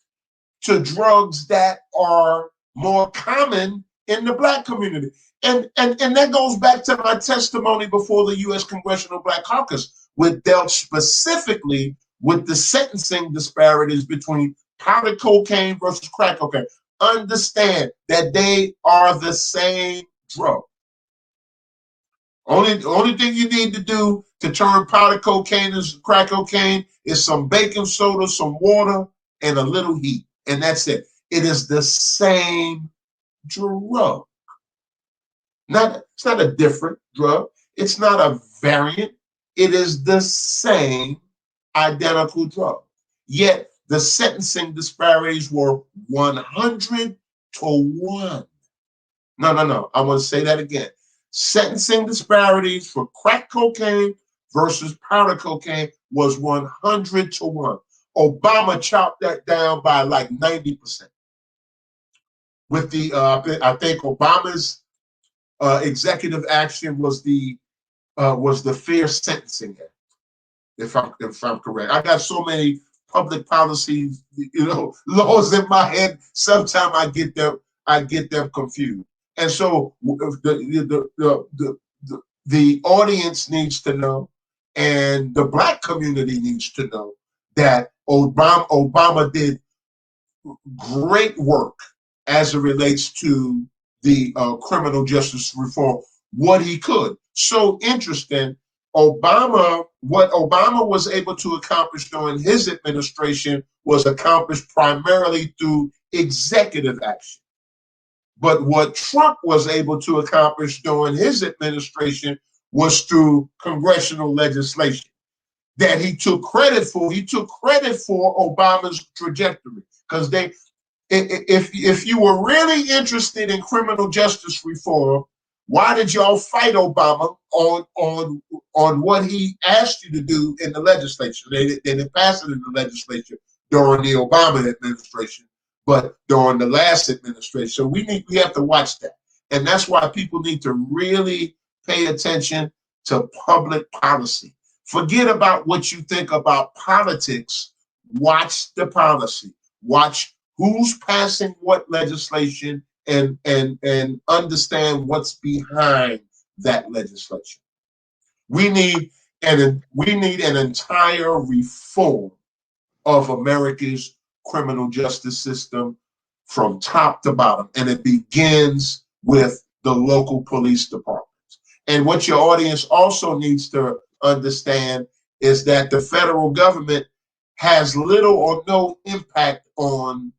to drugs that are more common in the Black community? And that goes back to my testimony before the U.S. Congressional Black Caucus, which dealt specifically with the sentencing disparities between powder cocaine versus crack cocaine. Understand that they are the same drug. Only thing you need to do to turn powder cocaine into crack cocaine is some baking soda, some water, and a little heat. And that's it. It is the same drug. It's not a different drug. It's not a variant. It is the same identical drug. Yet the sentencing disparities were 100 to 1. No. I want to say that again. Sentencing disparities for crack cocaine versus powder cocaine was 100 to 1. Obama chopped that down by like 90%. With the, I think Obama's executive action was the Fair Sentencing Act, if I'm correct. I got so many public policy, laws in my head. Sometimes I get them confused. And so the audience needs to know, and the Black community needs to know that Obama did great work as it relates to the criminal justice reform, what he could. So interesting, what Obama was able to accomplish during his administration was accomplished primarily through executive action. But what Trump was able to accomplish during his administration was through congressional legislation that he took credit for. He took credit for Obama's trajectory, because if you were really interested in criminal justice reform, why did y'all fight Obama on what he asked you to do in the legislature? They didn't pass it in the legislature during the Obama administration, but during the last administration. So we have to watch that. And that's why people need to really pay attention to public policy. Forget about what you think about politics. Watch the policy. Watch who's passing what legislation, and understand what's behind that legislation. We need an entire reform of America's criminal justice system from top to bottom, and it begins with the local police departments. And what your audience also needs to understand is that the federal government has little or no impact on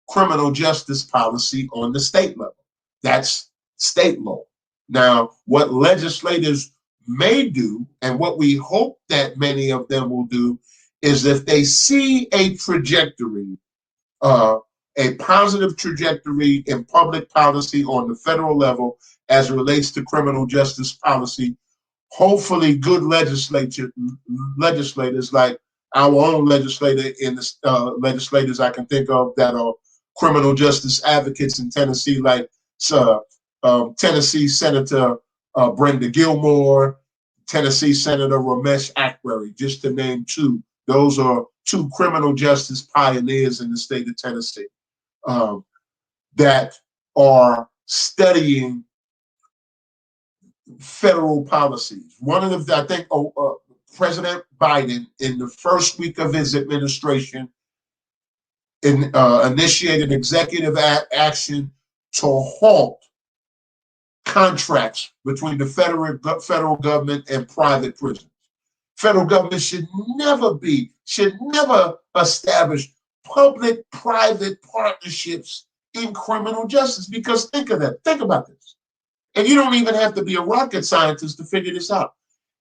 criminal justice policy on the state level. That's state law. Now, what legislators may do, and what we hope that many of them will do, is if they see a trajectory, a positive trajectory in public policy on the federal level as it relates to criminal justice policy, hopefully good legislators like our own legislator in the legislators I can think of that are criminal justice advocates in Tennessee, like Tennessee Senator Brenda Gilmore, Tennessee Senator Ramesh Akbari, just to name two. Those are two criminal justice pioneers in the state of Tennessee that are studying federal policies. One of the, I think, President Biden, in the first week of his administration, initiated executive action to halt contracts between the federal government and private prisons. Federal government should never establish public-private partnerships in criminal justice, because think about this. And you don't even have to be a rocket scientist to figure this out.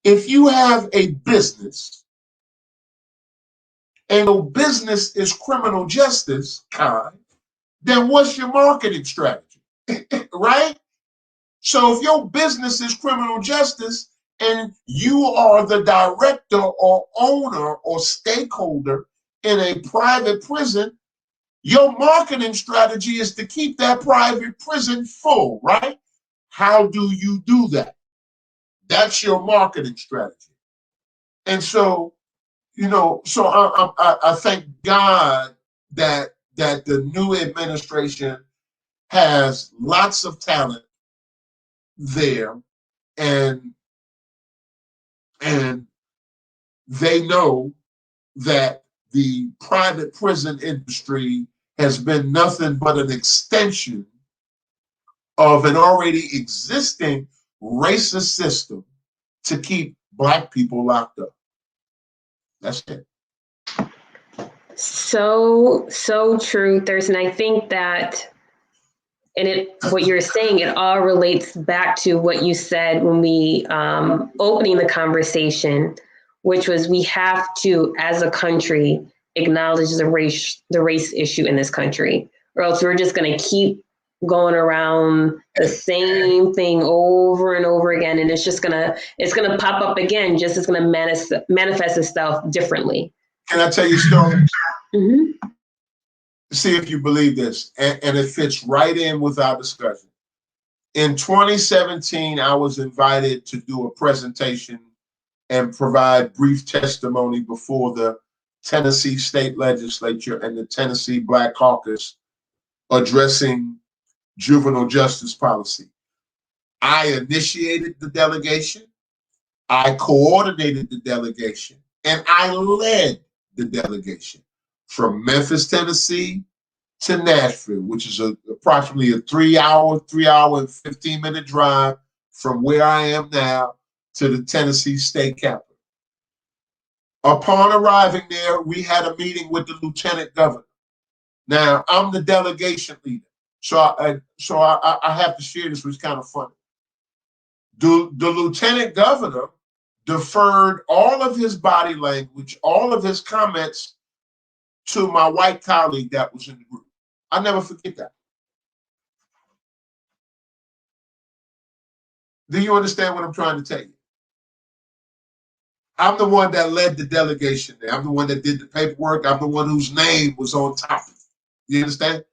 If you have a business and your business is criminal justice, then what's your marketing strategy? Right? So if your business is criminal justice and you are the director or owner or stakeholder in a private prison, your marketing strategy is to keep that private prison full, right? How do you do that? That's your marketing strategy. And so, I thank God that the new administration has lots of talent there, and they know that the private prison industry has been nothing but an extension of an already existing racist system to keep Black people locked up. That's it. So true, Thurston. I think that, what you're saying, it all relates back to what you said when we opening the conversation, which was we have to, as a country, acknowledge the race issue in this country, or else we're just going to keep going around the same thing over and over again, and it's gonna pop up again. Just it's gonna manifest itself differently. Can I tell you a story? Mm-hmm. See if you believe this, and it fits right in with our discussion. In 2017, I was invited to do a presentation and provide brief testimony before the Tennessee State Legislature and the Tennessee Black Caucus addressing juvenile justice policy. I initiated the delegation, I coordinated the delegation, and I led the delegation from Memphis, Tennessee to Nashville, which is approximately a 3 hour and 15-minute drive from where I am now to the Tennessee State Capitol. Upon arriving there, we had a meeting with the Lieutenant Governor. Now, I'm the delegation leader, so I have to share this, which is kind of funny. The Lieutenant Governor deferred all of his body language, all of his comments to my white colleague that was in the group. I'll never forget that. Do you understand what I'm trying to tell you? I'm the one that led the delegation there. I'm the one that did the paperwork. I'm the one whose name was on top of it. You understand?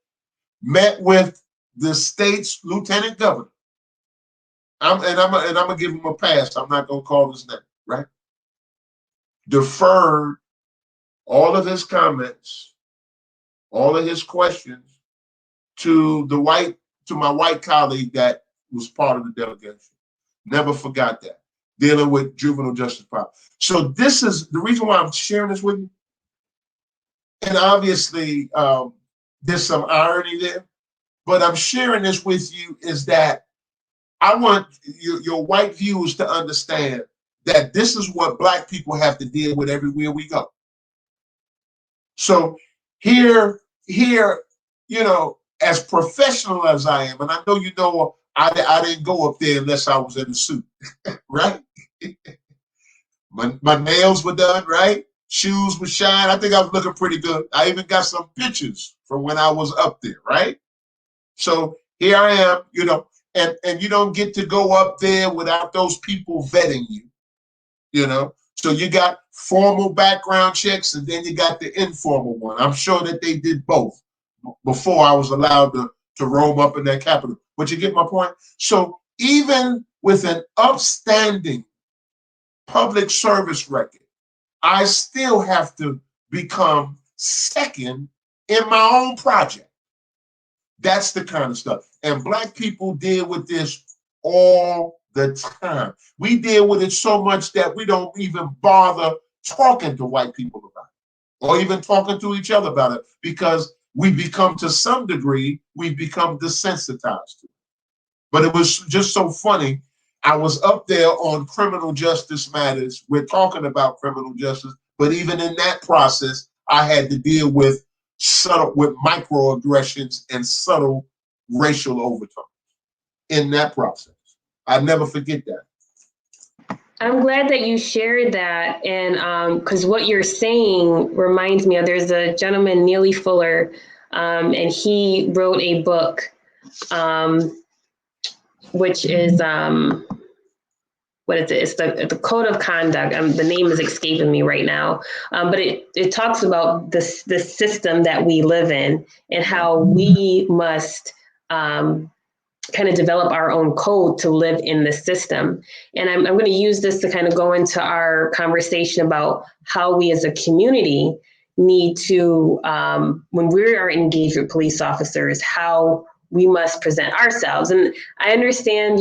Met with the state's lieutenant governor. I'm gonna give him a pass. I'm not gonna call his name, right? Deferred all of his comments, all of his questions to my white colleague that was part of the delegation. Never forgot that. Dealing with juvenile justice policy. So this is the reason why I'm sharing this with you. And obviously, there's some irony there, but I'm sharing this with you is that I want your white viewers to understand that this is what Black people have to deal with everywhere we go. So here, as professional as I am, and I know I didn't go up there unless I was in a suit, right? My nails were done, right? Shoes were shined. I think I was looking pretty good. I even got some pictures from when I was up there, right? So here I am, and you don't get to go up there without those people vetting you, So you got formal background checks and then you got the informal one. I'm sure that they did both before I was allowed to roam up in that Capitol. But you get my point? So even with an upstanding public service record, I still have to become second in my own project. That's the kind of stuff. And Black people deal with this all the time. We deal with it so much that we don't even bother talking to white people about it, or even talking to each other about it, because we become, to some degree, we become desensitized to it. But it was just so funny. I was up there on criminal justice matters. We're talking about criminal justice, but even in that process, I had to deal with microaggressions and subtle racial overtones in that process. I never forget that. I'm glad that you shared that. And because what you're saying reminds me of, there's a gentleman, Neely Fuller, and he wrote a book, which is, what is it? It's the Code of Conduct. The name is escaping me right now. But it talks about the system that we live in and how we must kind of develop our own code to live in the system. And I'm going to use this to kind of go into our conversation about how we as a community need to, when we are engaged with police officers, how we must present ourselves. And I understand,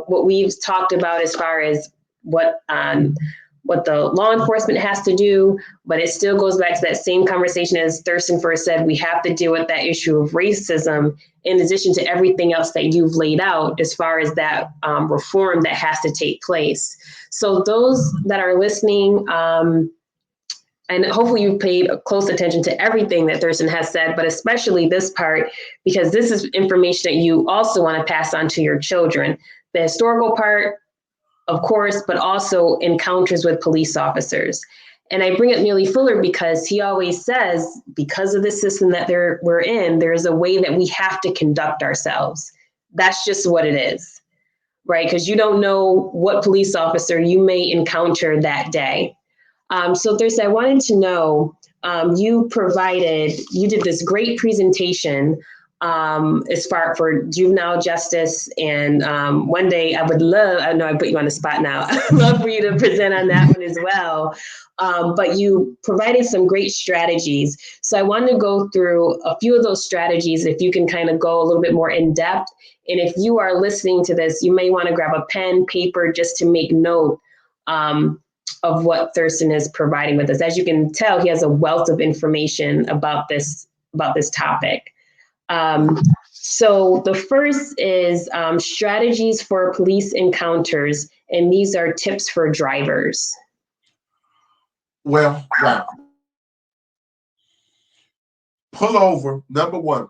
what we've talked about as far as what the law enforcement has to do, but it still goes back to that same conversation as Thurston first said. We have to deal with that issue of racism in addition to everything else that you've laid out as far as that reform that has to take place. So those that are listening, and hopefully you paid close attention to everything that Thurston has said, but especially this part, because this is information that you also want to pass on to your children. The historical part, of course, but also encounters with police officers. And I bring up Neely Fuller because he always says, because of the system that we're in, there's a way that we have to conduct ourselves. That's just what it is, right? Because you don't know what police officer you may encounter that day. So I wanted to know, you did this great presentation as far for juvenile justice. And one day I know I put you on the spot now. I'd love for you to present on that one as well. But you provided some great strategies. So I wanted to go through a few of those strategies, if you can kind of go a little bit more in depth. And if you are listening to this, you may want to grab a pen, paper, just to make note of what Thurston is providing with us. As you can tell, he has a wealth of information about this topic. So the first is strategies for police encounters, and these are tips for drivers. Well, wow. Pull over, number one,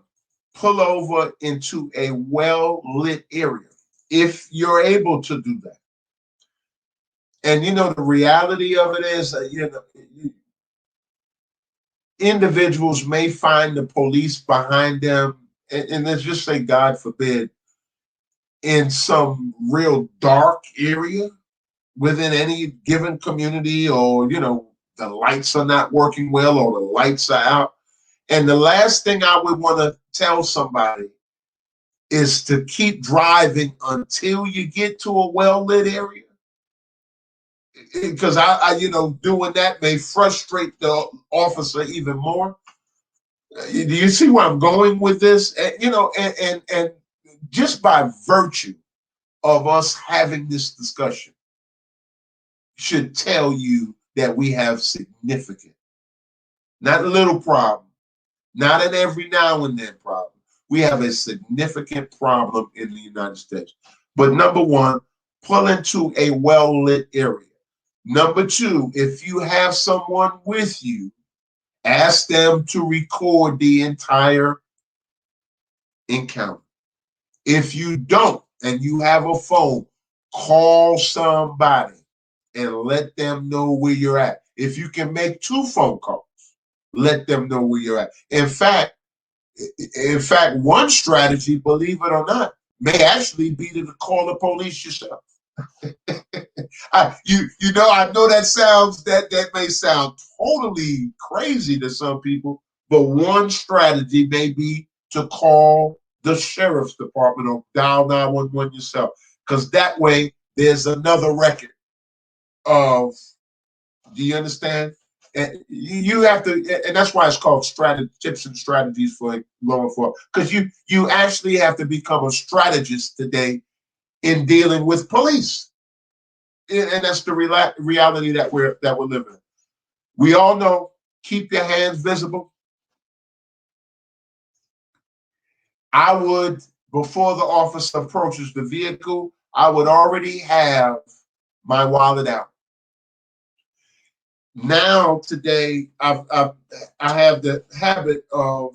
pull over into a well-lit area, if you're able to do that. And the reality of it is, individuals may find the police behind them, and let's just say, God forbid, in some real dark area within any given community, or the lights are not working well, or the lights are out. And the last thing I would want to tell somebody is to keep driving until you get to a well-lit area. Because I doing that may frustrate the officer even more. Do you see where I'm going with this? And just by virtue of us having this discussion should tell you that we have significant, not a little problem, not an every now and then problem. We have a significant problem in the United States. But number one, pull into a well-lit area. Number two, if you have someone with you, ask them to record the entire encounter. If you don't and you have a phone, call somebody and let them know where you're at. If you can make 2 phone calls, let them know where you're at. In fact, one strategy, believe it or not, may actually be to call the police yourself. I know that may sound totally crazy to some people, but one strategy may be to call the sheriff's department or dial 911 yourself, because that way there's another record of. Do you understand? And you have to, and that's why it's called tips and strategies for law enforcement, because you actually have to become a strategist today in dealing with police. And that's the reality that we're living in. We all know, keep your hands visible. I would, before the officer approaches the vehicle, I would already have my wallet out. Now, today, I have the habit of,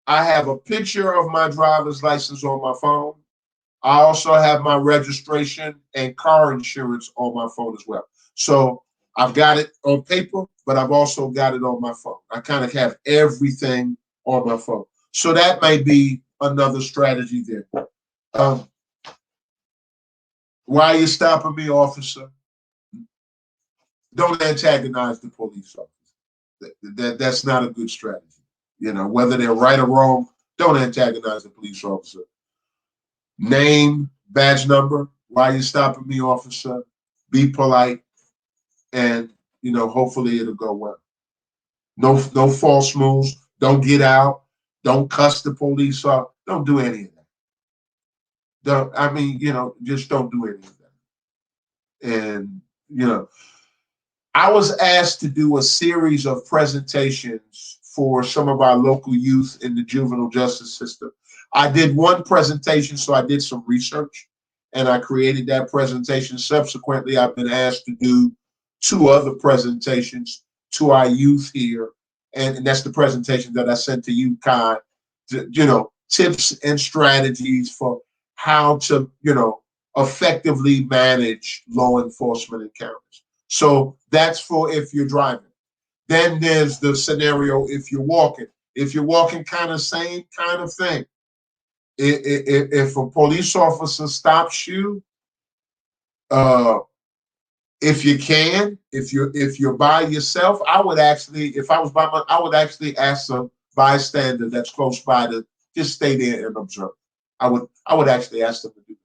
I have a picture of my driver's license on my phone. I also have my registration and car insurance on my phone as well. So I've got it on paper, but I've also got it on my phone. I kind of have everything on my phone. So that may be another strategy there. Why are you stopping me, officer? Don't antagonize the police officer. That's not a good strategy. You know, whether they're right or wrong, don't antagonize the police officer. Name, badge number. Why are you stopping me, officer? Be polite, and hopefully it'll go well. No false moves. Don't get out. Don't cuss the police off. Don't do any of that. Just don't do any of that. And I was asked to do a series of presentations for some of our local youth in the juvenile justice system. I did one presentation, so I did some research, and I created that presentation. Subsequently, I've been asked to do 2 other presentations to our youth here, and that's the presentation that I sent to you, Kai. Tips and strategies for how to, effectively manage law enforcement encounters. So that's for if you're driving. Then there's the scenario if you're walking. If you're walking, kind of same kind of thing. If a police officer stops you, if you can, if you're by yourself, I would actually, if I was I would actually ask a bystander that's close by to just stay there and observe. I would actually ask them to do that.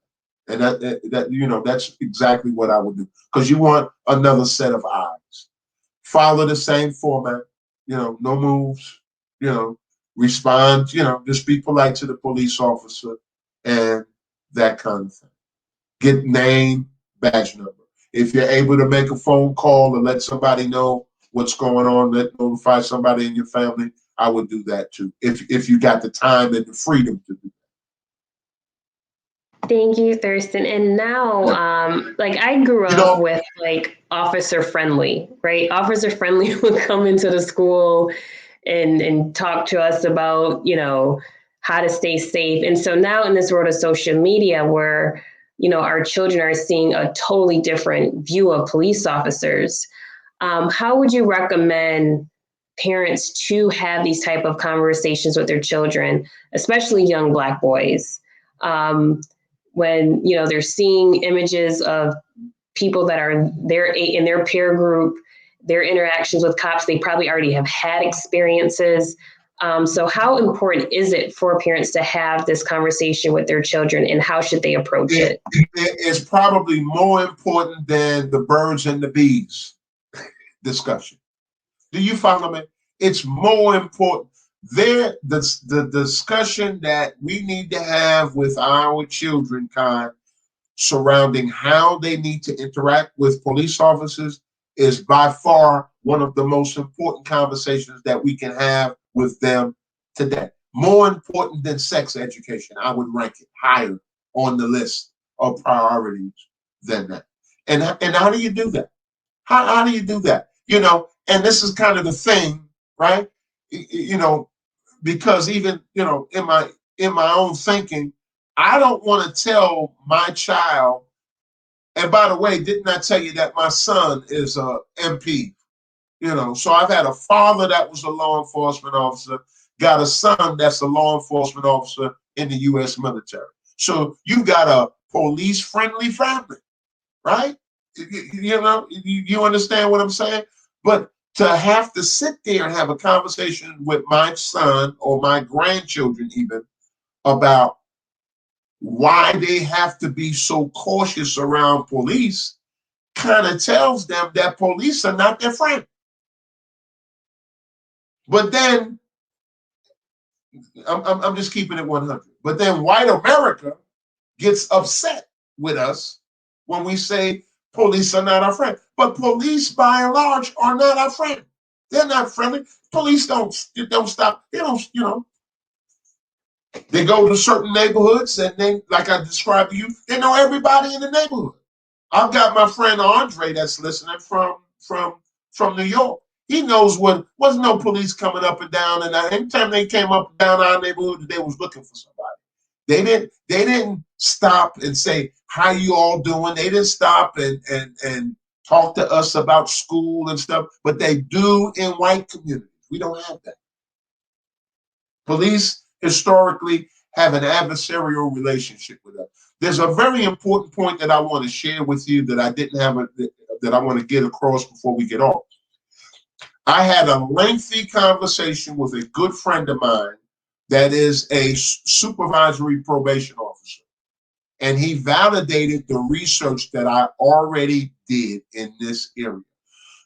And that's exactly what I would do, because you want another set of eyes. Follow the same format, no moves, respond, just be polite to the police officer and that kind of thing. Get name, badge number. If you're able to make a phone call and let somebody know what's going on, notify somebody in your family, I would do that too, if you got the time and the freedom to do that. Thank you, Thurston. And now, I grew up with Officer Friendly, right? Officer Friendly would come into the school and talk to us about, how to stay safe. And so now in this world of social media where, our children are seeing a totally different view of police officers, how would you recommend parents to have these type of conversations with their children, especially young Black boys? When they're seeing images of people that are in their peer group, their interactions with cops, they probably already have had experiences. So how important is it for parents to have this conversation with their children, and how should they approach it? It's probably more important than the birds and the bees discussion. Do you follow me? It's more important. The discussion that we need to have with our children, surrounding how they need to interact with police officers is by far one of the most important conversations that we can have with them today. More important than sex education. I would rank it higher on the list of priorities than that. And how do you do that? How do you do that? And this is kind of the thing, right? Because even, in my own thinking, I don't want to tell my child, and by the way, didn't I tell you that my son is a MP? So I've had a father that was a law enforcement officer, got a son that's a law enforcement officer in the U.S. military. So you got a police-friendly family, right? You understand what I'm saying? But to have to sit there and have a conversation with my son or my grandchildren even about why they have to be so cautious around police kind of tells them that police are not their friend. But then, I'm just keeping it 100. But then white America gets upset with us when we say police are not our friend. But police, by and large, are not our friend. They're not friendly. Police don't stop. They don't. They go to certain neighborhoods, and then, like I described to you, they know everybody in the neighborhood. I've got my friend Andre that's listening from New York. He knows wasn't no police coming up and down, and anytime they came up and down our neighborhood, they was looking for somebody. They didn't stop and say, how you all doing? They didn't stop and talk to us about school and stuff, but they do in white communities. We don't have that. Police historically have an adversarial relationship with us. There's a very important point that I want to share with you that I didn't have that I want to get across before we get off. I had a lengthy conversation with a good friend of mine that is a supervisory probation officer. And he validated the research that I already did in this area.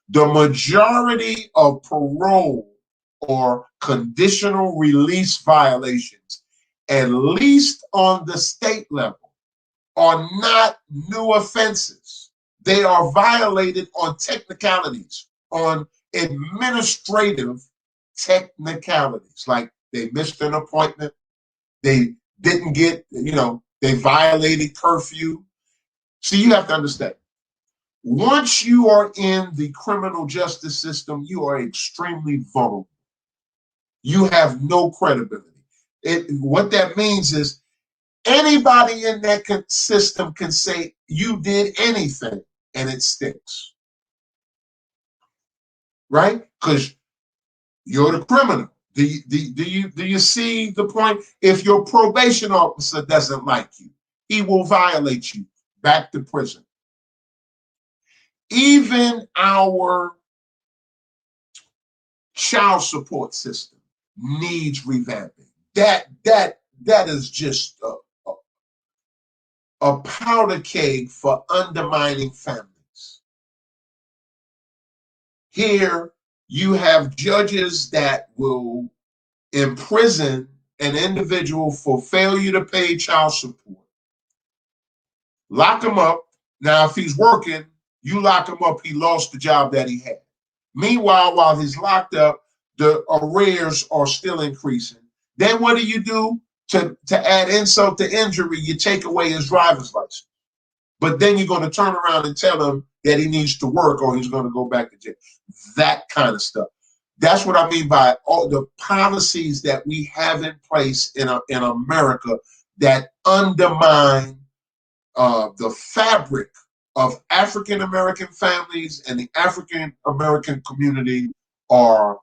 The majority of parole or conditional release violations, at least on the state level, are not new offenses. They are violated on technicalities, on administrative technicalities, like they missed an appointment, they didn't get, they violated curfew. So you have to understand, once you are in the criminal justice system, you are extremely vulnerable. You have no credibility. What that means is anybody in that system can say you did anything and it sticks, right? Because you're the criminal. Do you see the point? If your probation officer doesn't like you, he will violate you back to prison. Even our child support system needs revamping. That is just a powder keg for undermining families. Here, you have judges that will imprison an individual for failure to pay child support. Lock him up. Now, if he's working, you lock him up, he lost the job that he had. Meanwhile, while he's locked up, the arrears are still increasing. Then what do? To add insult to injury, you take away his driver's license. But then you're going to turn around and tell him that he needs to work or he's going to go back to jail. That kind of stuff. That's what I mean by all the policies that we have in place in America that undermine the fabric of African-American families and the African-American community are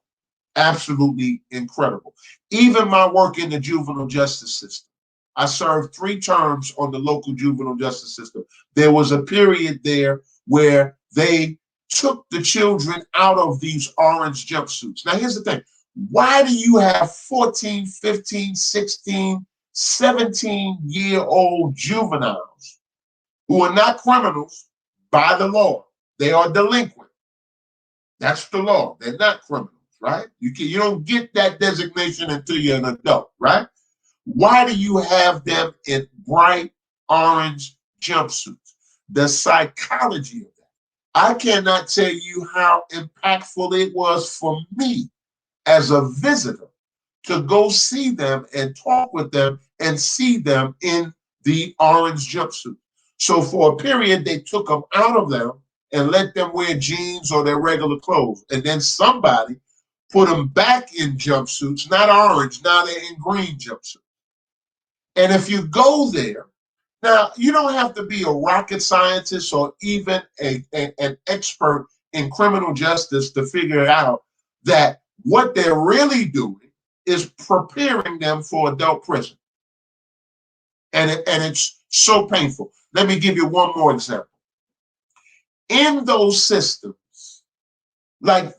absolutely incredible. Even my work in the juvenile justice system. I served 3 terms on the local juvenile justice system. There was a period there where they took the children out of these orange jumpsuits. Now, here's the thing. Why do you have 14, 15, 16, 17-year-old juveniles who are not criminals by the law? They are delinquent. That's the law. They're not criminals, right? You don't get that designation until you're an adult, right? Why do you have them in bright orange jumpsuits? The psychology of that. I cannot tell you how impactful it was for me as a visitor to go see them and talk with them and see them in the orange jumpsuit. So for a period, they took them out of them and let them wear jeans or their regular clothes. And then somebody put them back in jumpsuits, not orange, now they're in green jumpsuits. And if you go there, now you don't have to be a rocket scientist or even an expert in criminal justice to figure out that what they're really doing is preparing them for adult prison. And it's so painful. Let me give you one more example. In those systems, like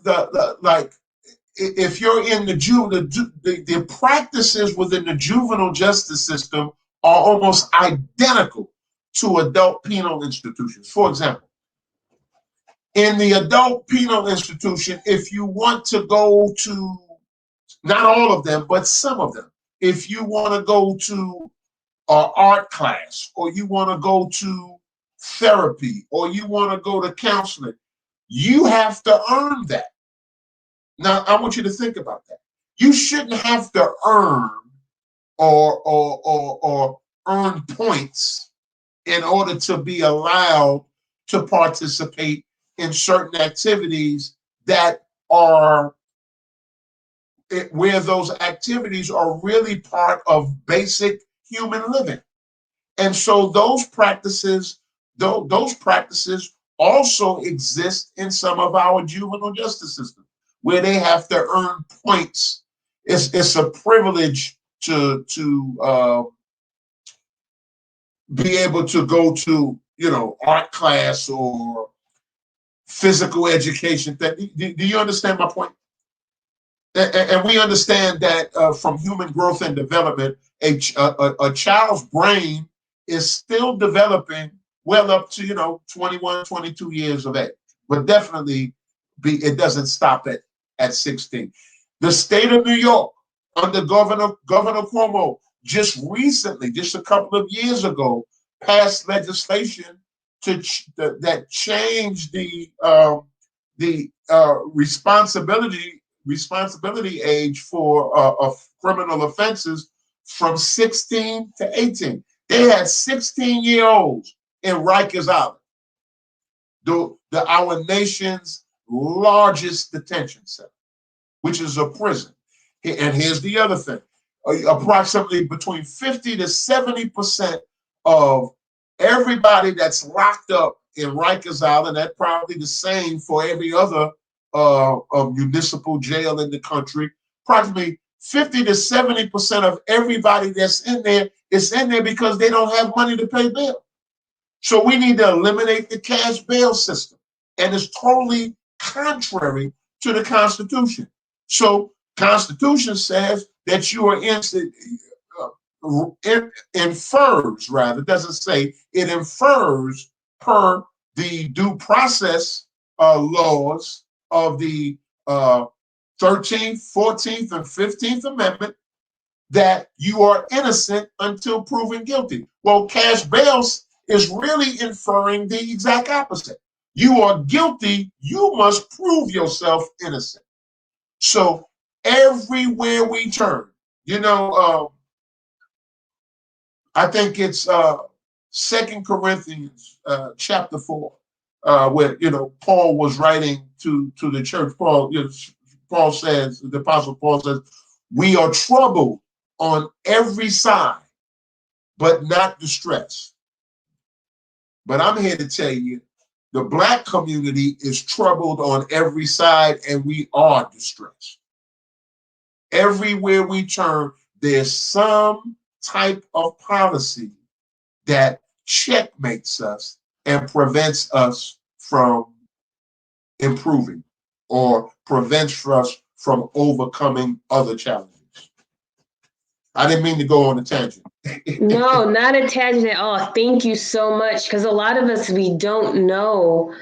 if you're in the practices within the juvenile justice system are almost identical to adult penal institutions. For example, in the adult penal institution, if you want to go to, not all of them, but some of them, if you want to go to art class, or you want to go to therapy, or you want to go to counseling, you have to earn that. Now, I want you to think about that. You shouldn't have to earn or earn points in order to be allowed to participate in certain activities that are where those activities are really part of basic human living. And so those practices also exist in some of our juvenile justice systems, where they have to earn points. It's a privilege to be able to go to, art class or physical education. Do you understand my point? And we understand that from human growth and development, a child's brain is still developing well up to 21, 22 years of age, but definitely it doesn't stop at 16. The state of New York under Governor Cuomo just recently, just a couple of years ago, passed legislation that changed the responsibility age for criminal offenses from 16 to 18. They had 16-year-olds in Rikers Island, our nation's largest detention center, which is a prison. And here's the other thing. Approximately between 50 to 70% of everybody that's locked up in Rikers Island, that's probably the same for every other municipal jail in the country. Approximately 50 to 70% of everybody that's in there is in there because they don't have money to pay bail. So we need to eliminate the cash bail system. And it's totally contrary to the Constitution. So Constitution says that you are infers, rather, it doesn't say, it infers per the due process laws of the 13th, 14th, and 15th Amendment that you are innocent until proven guilty. Well, cash bail is really inferring the exact opposite. You are guilty, you must prove yourself innocent. So everywhere we turn, I think it's 2 Corinthians chapter 4, where Paul was writing to the church. Paul says, the Apostle Paul says, we are troubled on every side, but not distressed. But I'm here to tell you, the Black community is troubled on every side, and we are distressed. Everywhere we turn, there's some type of policy that checkmates us and prevents us from improving or prevents us from overcoming other challenges. I didn't mean to go on a tangent. No, not a tangent at all. Thank you so much. Because a lot of us, we don't know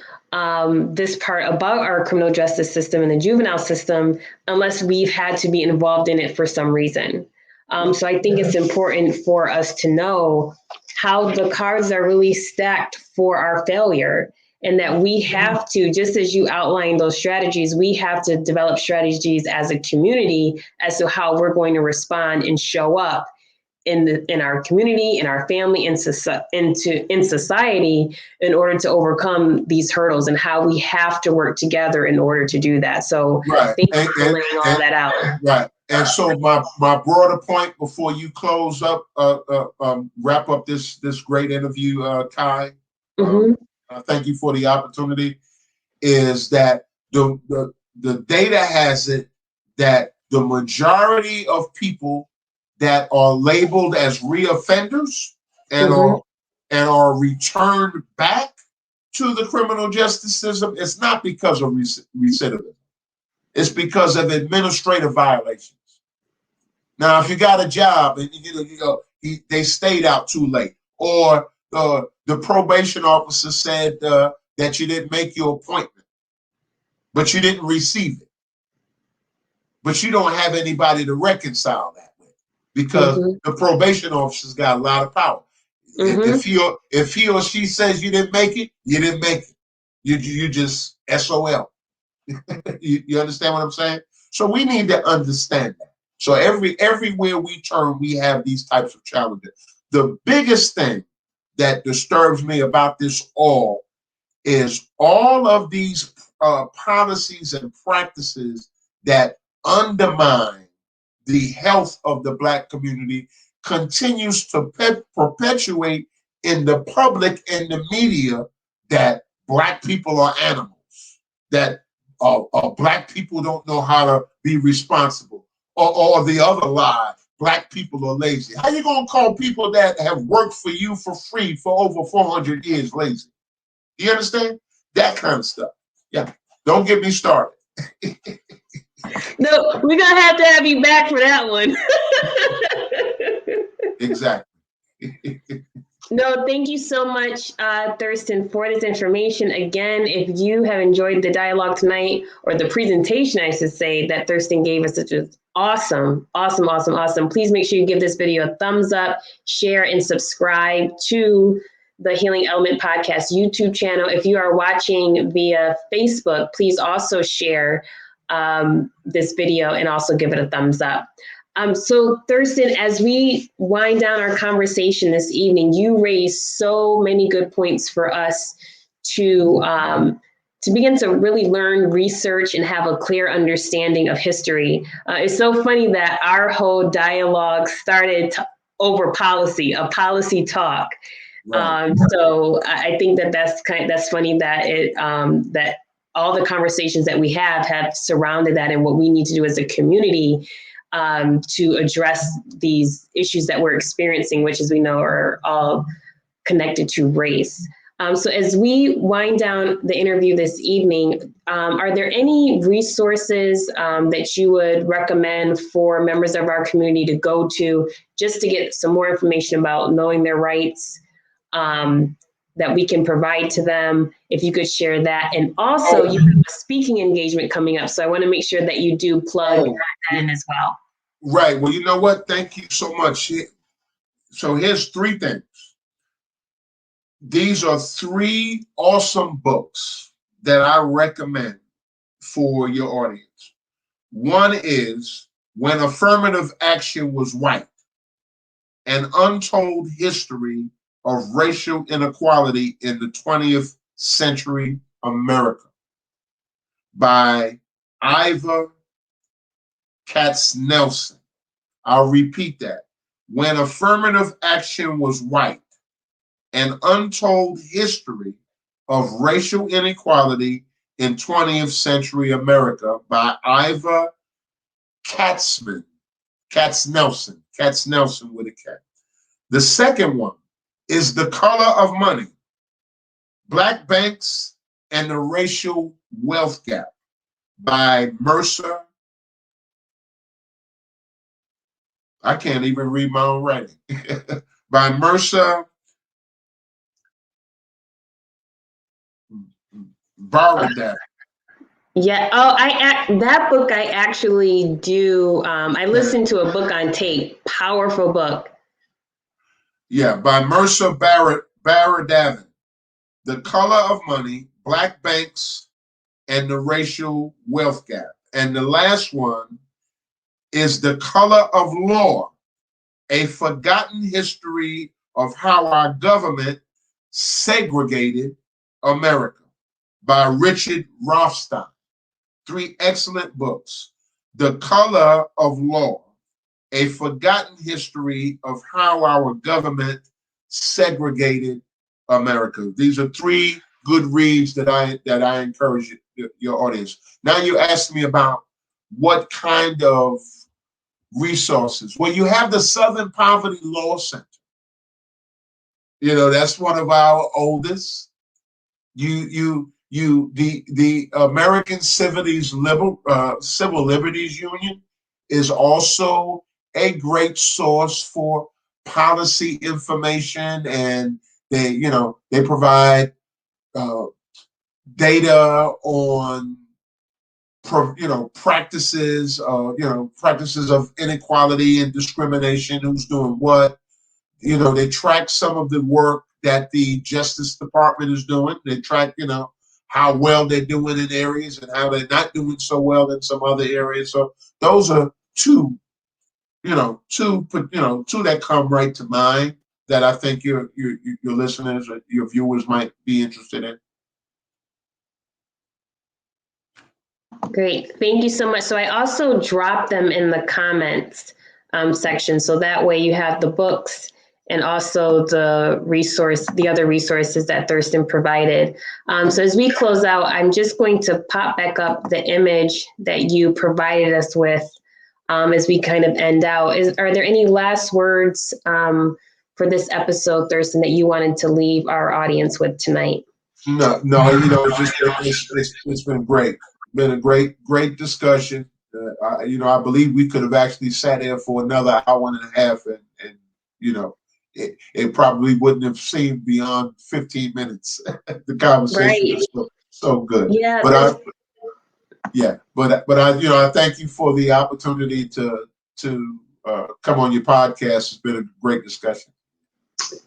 this part about our criminal justice system and the juvenile system unless we've had to be involved in it for some reason. So I think it's important for us to know how the cards are really stacked for our failure, and that we have to, just as you outlined those strategies, we have to develop strategies as a community as to how we're going to respond and show up in our community, in our family, in society, in order to overcome these hurdles, and how we have to work together in order to do that. So thank you for laying all that out. Right. And so my broader point before you close up, wrap up this great interview, Kai, thank you for the opportunity, is that the data has it that the majority of people that are labeled as reoffenders and are returned back to the criminal justice system, it's not because of recidivism. It's because of administrative violations. Now, if you got a job and they stayed out too late, or the probation officer said that you didn't make your appointment, but you didn't receive it, but you don't have anybody to reconcile that with, because the probation officer's got a lot of power. If he or she says you didn't make it, you didn't make it. You just SOL. You understand what I'm saying? So we need to understand that. So everywhere we turn, we have these types of challenges. The biggest thing that disturbs me about this all is all of these policies and practices that undermine the health of the Black community continues to perpetuate in the public and the media that Black people are animals, that Black people don't know how to be responsible, or the other lie, Black people are lazy. How you gonna call people that have worked for you for free for over 400 years lazy? You understand? That kind of stuff. Yeah. Don't get me started. No, we're gonna have to have you back for that one. Exactly. No, thank you so much, Thurston, for this information. Again, if you have enjoyed the dialogue tonight, or the presentation, I should say, that Thurston gave us, which is awesome, please make sure you give this video a thumbs up, share, and subscribe to the Healing Element Podcast YouTube channel. If you are watching via Facebook, please also share this video and also give it a thumbs up. So Thurston, as we wind down our conversation this evening, you raised so many good points for us to begin to really learn, research, and have a clear understanding of history. It's so funny that our whole dialogue started over policy, a policy talk. Right. So I think that's funny that that all the conversations that we have surrounded that, and what we need to do as a community to address these issues that we're experiencing, which, as we know, are all connected to race. So as we wind down the interview this evening, are there any resources that you would recommend for members of our community to go to just to get some more information about knowing their rights, that we can provide to them? If you could share that. And also, you have a speaking engagement coming up, so I want to make sure that you do plug that in as well. Right. Well, you know what? Thank you so much. So here's three things. These are three awesome books that I recommend for your audience. One is When Affirmative Action Was White: An Untold History of Racial Inequality in the 20th Century America, by Ivor Katz-Nelson. I'll repeat that. When Affirmative Action Was White: An Untold History of Racial Inequality in 20th Century America, by Ivor Katz-Nelson with a K. The second one is The Color of Money: Black Banks and the Racial Wealth Gap, by Mercer. I can't even read my own writing. By Mercer Baradar. Yeah. Oh, that book I actually do. I listened to a book on tape. Powerful book. Yeah, by Mercer Baradavin. The Color of Money: Black Banks and the Racial Wealth Gap. And the last one is The Color of Law: A Forgotten History of How Our Government Segregated America, by Richard Rothstein. Three excellent books. The Color of Law: A Forgotten History of How Our Government Segregated America. These are three good reads that I encourage your audience. Now you asked me about what kind of resources. Well, you have the Southern Poverty Law Center. You know, that's one of our oldest. The American Civil Liberties Union is also a great source for policy information, and they provide data on practices, practices of inequality and discrimination, who's doing what. They track some of the work that the Justice Department is doing. They track, how well they're doing in areas and how they're not doing so well in some other areas. So those are two that come right to mind that I think your listeners or your viewers might be interested in. Great. Thank you so much. So I also dropped them in the comments section. So that way you have the books and also the other resources that Thurston provided. So as we close out, I'm just going to pop back up the image that you provided us with as we kind of end out. Are there any last words for this episode, Thurston, that you wanted to leave our audience with tonight? No, it's been great. Been a great discussion. I believe we could have actually sat here for another hour and a half, and it probably wouldn't have seemed beyond 15 minutes. The conversation was so good. Yeah. But I thank you for the opportunity to come on your podcast. It's been a great discussion.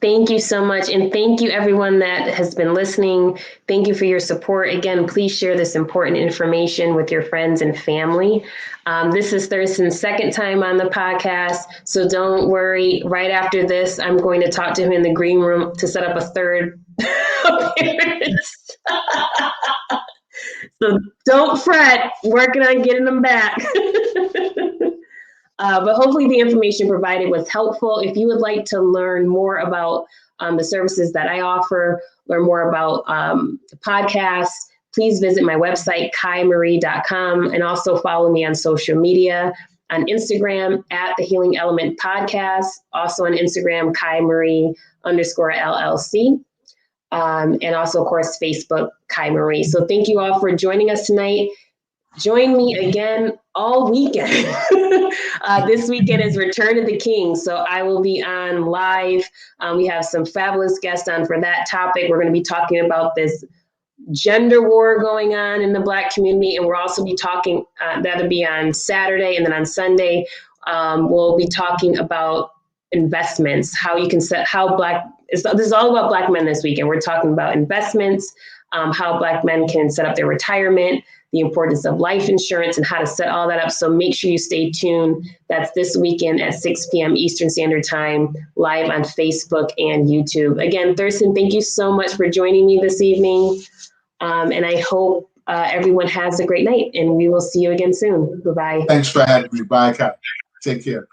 Thank you so much. And thank you everyone that has been listening. Thank you for your support. Again, please share this important information with your friends and family. This is Thurston's second time on the podcast, so don't worry. Right after this, I'm going to talk to him in the green room to set up a third appearance. So don't fret, working on getting them back. But hopefully the information provided was helpful. If you would like to learn more about the services that I offer, learn more about the podcast, please visit my website, kaimarie.com, and also follow me on social media, on Instagram at The Healing Element Podcast, also on Instagram, KaiMarie_LLC, and also, of course, Facebook, Kai Marie. So thank you all for joining us tonight. Join me again all weekend. This weekend is Return of the King, so I will be on live. We have some fabulous guests on for that topic. We're going to be talking about this gender war going on in the Black community, and we'll also be talking, that'll be on Saturday, and then on Sunday, we'll be talking about investments, how you can set, this is all about Black men this weekend. We're talking about investments, how Black men can set up their retirement, the importance of life insurance, and how to set all that up. So make sure you stay tuned. That's this weekend at 6 p.m. Eastern Standard Time, live on Facebook and YouTube. Again, Thurston, thank you so much for joining me this evening. And I hope everyone has a great night, and we will see you again soon. Bye-bye. Thanks for having me. Bye, Kai. Take care.